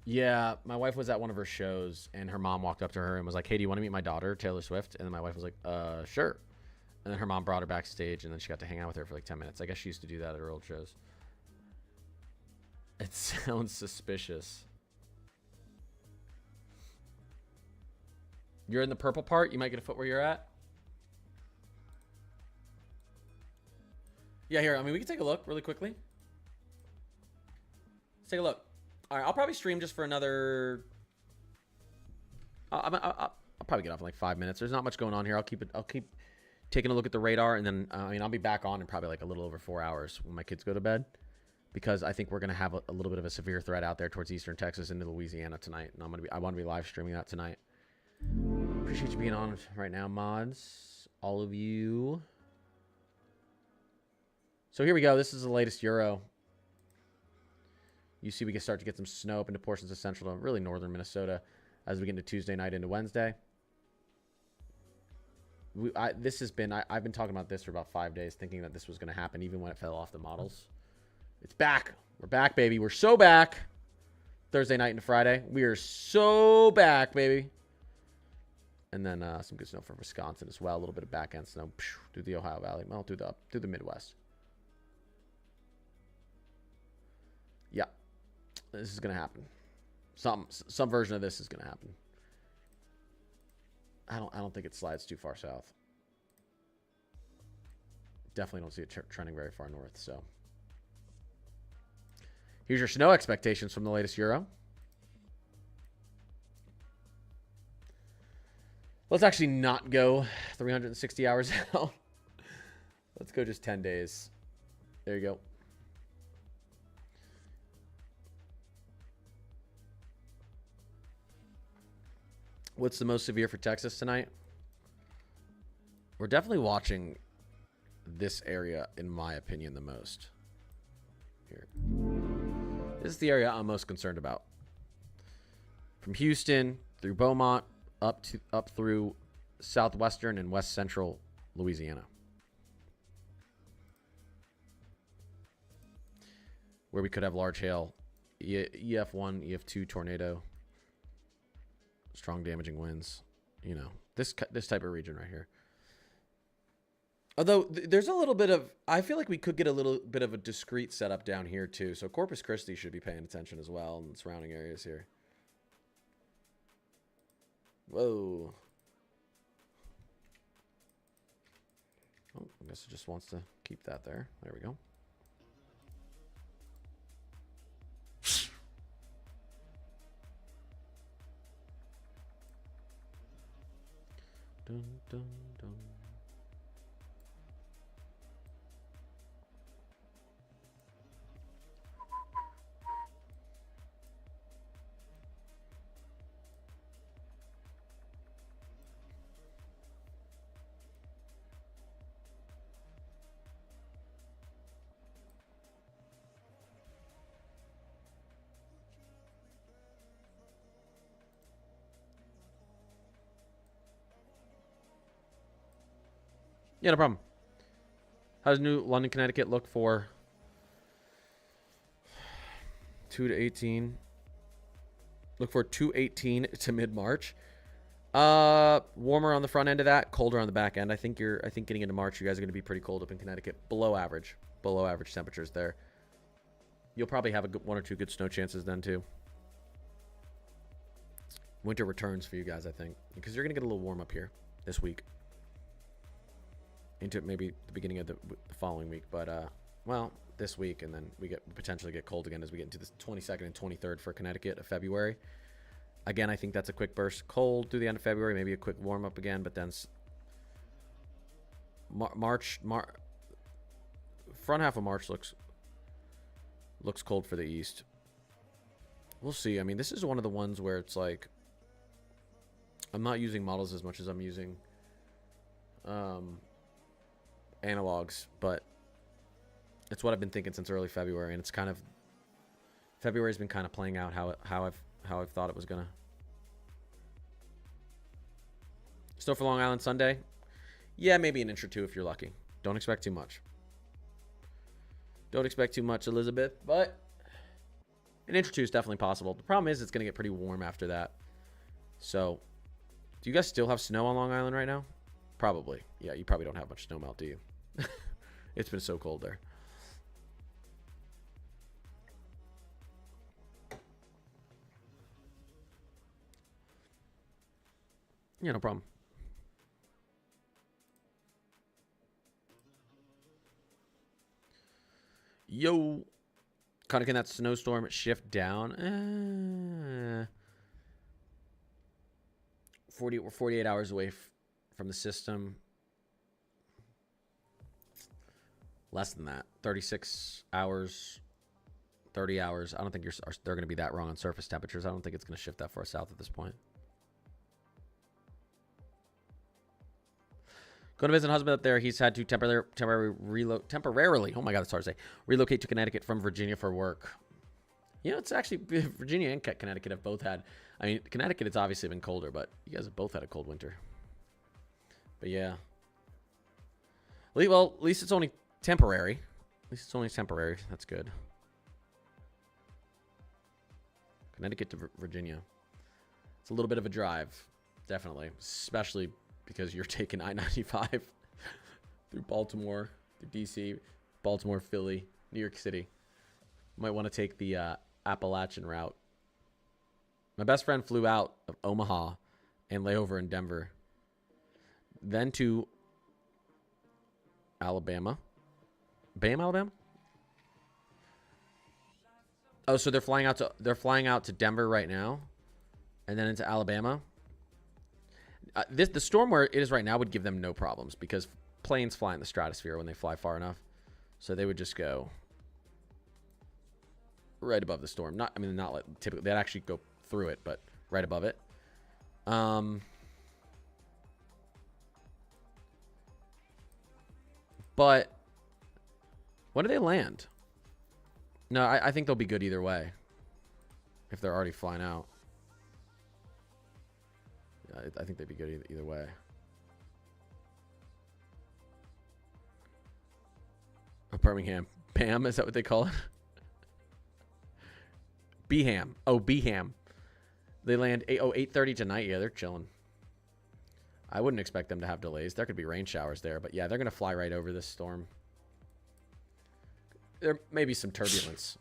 Yeah, my wife was at one of her shows, and her mom walked up to her and was like, hey, do you want to meet my daughter, Taylor Swift? And then my wife was like, sure. And then her mom brought her backstage, and then she got to hang out with her for like 10 minutes. I guess she used to do that at her old shows. It sounds suspicious. You're in the purple part? You might get a foot where you're at? Yeah, here. I mean, we can take a look really quickly. Let's take a look. All right, I'll probably stream just for another... I'll probably get off in like 5 minutes. There's not much going on here. I'll keep taking a look at the radar, and then I'll be back on in probably like a little over 4 hours when my kids go to bed, because I think we're gonna have a little bit of a severe threat out there towards eastern Texas into Louisiana tonight, and I want to be live streaming that tonight. Appreciate you being on right now, mods. All of you. So here we go. This is the latest Euro. You see we can start to get some snow up into portions of central to really northern Minnesota as we get into Tuesday night into Wednesday. I've been talking about this for about 5 days, thinking that this was going to happen even when it fell off the models. It's back. We're back, baby. We're so back. Thursday night into Friday. We are so back, baby. And then some good snow for Wisconsin as well. A little bit of back end snow through the Ohio Valley. Well, through the Midwest. Yeah. This is going to happen. Some version of this is going to happen. I don't think it slides too far south. Definitely don't see it trending very far north. So here's your snow expectations from the latest Euro. Let's actually not go 360 hours out. Let's go just 10 days. There you go. What's the most severe for Texas tonight? We're definitely watching this area, in my opinion, the most. Here. This is the area I'm most concerned about. From Houston through Beaumont up through southwestern and west central Louisiana. Where we could have large hail, EF1, EF2 tornado. Strong damaging winds, you know, this type of region right here. Although there's a little bit of, I feel like we could get a little bit of a discrete setup down here too. So Corpus Christi should be paying attention as well and surrounding areas here. Whoa. Oh, I guess it just wants to keep that there. There we go. Dun, dun, dun. Yeah, no problem. How does New London, Connecticut look for 2 to 18? Look for 218 to mid-March. Warmer on the front end of that, colder on the back end. I think getting into March, you guys are going to be pretty cold up in Connecticut. Below average temperatures there. You'll probably have one or two good snow chances then too. Winter returns for you guys, I think, because you're going to get a little warm up here this week. Into maybe the beginning of the following week, but well, this week, and then we potentially get cold again as we get into the 22nd and 23rd for Connecticut of February. Again, I think that's a quick burst cold through the end of February, maybe a quick warm up again, but then March front half of March looks cold for the East. We'll see. I mean, this is one of the ones where it's like I'm not using models as much as I'm using analogs, but it's what I've been thinking since early February, and it's kind of February's been kind of playing out how I've thought it was gonna. Snow for Long Island Sunday, yeah, maybe an inch or two if you're lucky. Don't expect too much. Don't expect too much, Elizabeth, but an inch or two is definitely possible. The problem is it's gonna get pretty warm after that. So, do you guys still have snow on Long Island right now? Probably. Yeah, you probably don't have much snow melt, do you? It's been so cold there. Yeah, no problem. Yo. Kind of can that snowstorm shift down? 48 hours away from the system. Less than that. 36 hours, 30 hours. I don't think they're going to be that wrong on surface temperatures. I don't think it's going to shift that far south at this point. Going to visit a husband up there. He's had to temporarily. Oh my God, it's hard to say. Relocate to Connecticut from Virginia for work. You know, it's actually Virginia and Connecticut have both had. I mean, Connecticut, it's obviously been colder, but you guys have both had a cold winter. But yeah. Well, at least it's only temporary. At least it's only temporary. That's good. Connecticut to Virginia. It's a little bit of a drive, definitely, especially because you're taking I-95 through Baltimore, through DC, Baltimore, Philly, New York City. Might want to take the Appalachian route. My best friend flew out of Omaha and lay over in Denver, then to Alabama. Bam, Alabama. Oh, so they're flying out to Denver right now, and then into Alabama. The storm where it is right now would give them no problems because planes fly in the stratosphere when they fly far enough, so they would just go right above the storm. Not like typically they'd actually go through it, but right above it. But when do they land? No, I think they'll be good either way. If they're already flying out. Yeah, I think they'd be good either way. Birmingham. Bam, is that what they call it? Beham. Oh, Beham. They land 8:30 tonight. Yeah, they're chilling. I wouldn't expect them to have delays. There could be rain showers there, but yeah, they're going to fly right over this storm. There may be some turbulence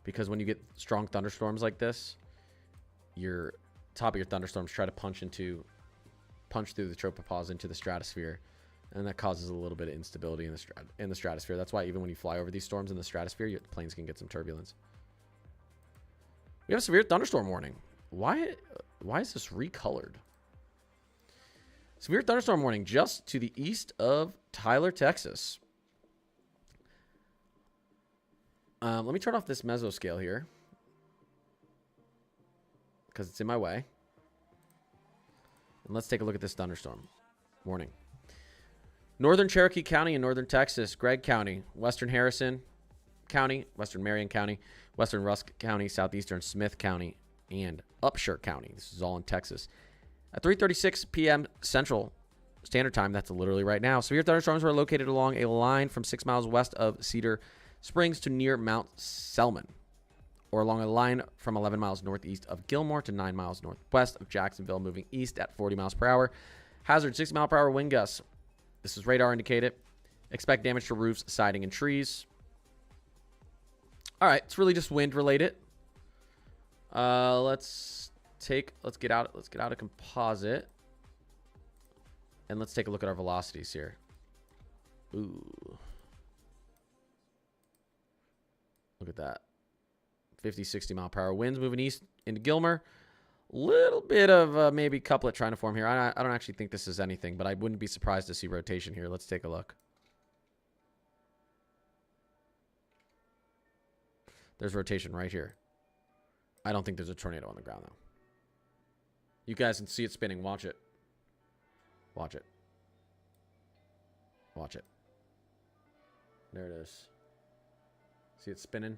because when you get strong thunderstorms like this, your top of your thunderstorms try to punch through the tropopause into the stratosphere, and that causes a little bit of instability in the stratosphere. That's why even when you fly over these storms in the stratosphere, your planes can get some turbulence. We have a severe thunderstorm warning. Why is this recolored? Severe thunderstorm warning just to the east of Tyler, Texas. Let me turn off this mesoscale here because it's in my way. And let's take a look at this thunderstorm warning. Northern Cherokee County in northern Texas, Gregg County, western Harrison County, western Marion County, western Rusk County, southeastern Smith County, and Upshur County. This is all in Texas. At 3:36 p.m. Central Standard Time, that's literally right now, severe thunderstorms were located along a line from 6 miles west of Cedar Springs to near Mount Selman, or along a line from 11 miles northeast of Gilmore to 9 miles northwest of Jacksonville, moving east at 40 miles per hour. Hazard 60 mile per hour wind gusts. This is radar indicated. Expect damage to roofs, siding, and trees. All right, it's really just wind related. Let's get out of composite, and let's take a look at our velocities here. Ooh. Look at that. 50, 60 mile per hour winds moving east into Gilmer. Little bit of maybe couplet trying to form here. I don't actually think this is anything, but I wouldn't be surprised to see rotation here. Let's take a look. There's rotation right here. I don't think there's a tornado on the ground, though. You guys can see it spinning. Watch it. Watch it. Watch it. There it is. See it spinning.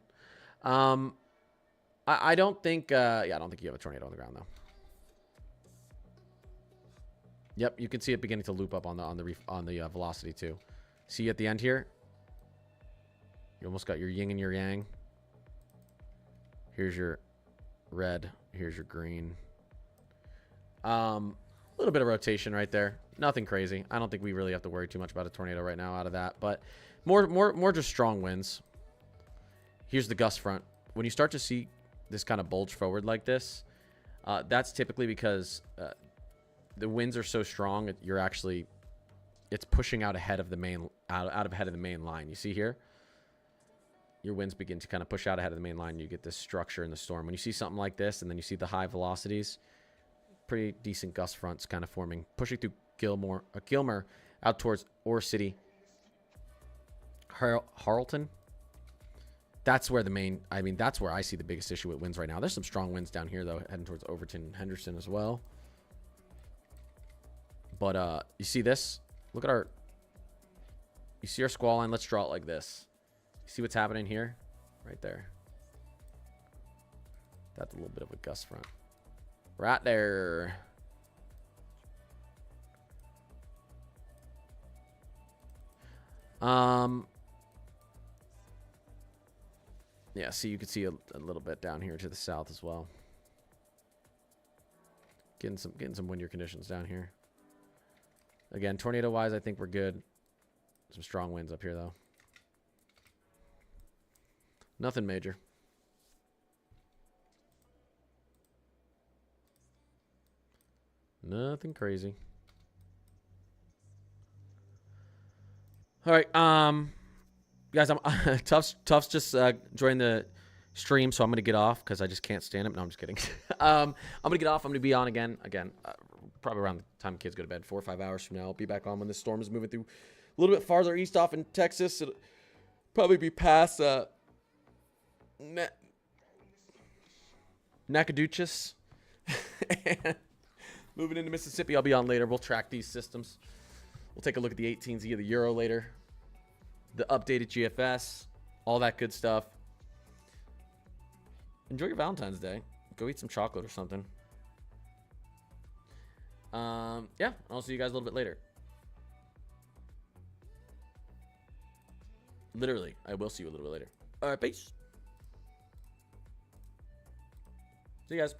I don't think. I don't think you have a tornado on the ground though. Yep, you can see it beginning to loop up on the velocity too. See at the end here. You almost got your yin and your yang. Here's your red. Here's your green. A little bit of rotation right there. Nothing crazy. I don't think we really have to worry too much about a tornado right now out of that, but more just strong winds. Here's the gust front. When you start to see this kind of bulge forward like this, that's typically because the winds are so strong. It's pushing out ahead of the main ahead of the main line. You see here, your winds begin to kind of push out ahead of the main line. You get this structure in the storm. When you see something like this, and then you see the high velocities, pretty decent gust fronts kind of forming, pushing through Gilmer out towards Ore City, Harleton. That's where that's where I see the biggest issue with winds right now. There's some strong winds down here, though, heading towards Overton and Henderson as well. But you see this? Look at our... You see our squall line? Let's draw it like this. You see what's happening here? Right there. That's a little bit of a gust front. Right there. Yeah, see, you can see a little bit down here to the south as well. Getting some windier conditions down here. Again, tornado-wise, I think we're good. Some strong winds up here, though. Nothing major. Nothing crazy. All right, guys, I'm Tuff's just joined the stream, so I'm gonna get off because I just can't stand it. No, I'm just kidding. I'm gonna get off. I'm gonna be on again, probably around the time kids go to bed, 4 or 5 hours from now. I'll be back on when this storm is moving through a little bit farther east off in Texas. It'll probably be past Nacogdoches. Moving into Mississippi, I'll be on later. We'll track these systems. We'll take a look at the 18Z of the Euro later. The updated GFS. All that good stuff. Enjoy your Valentine's Day. Go eat some chocolate or something. Yeah, I'll see you guys a little bit later. Literally, I will see you a little bit later. All right, peace. See you guys.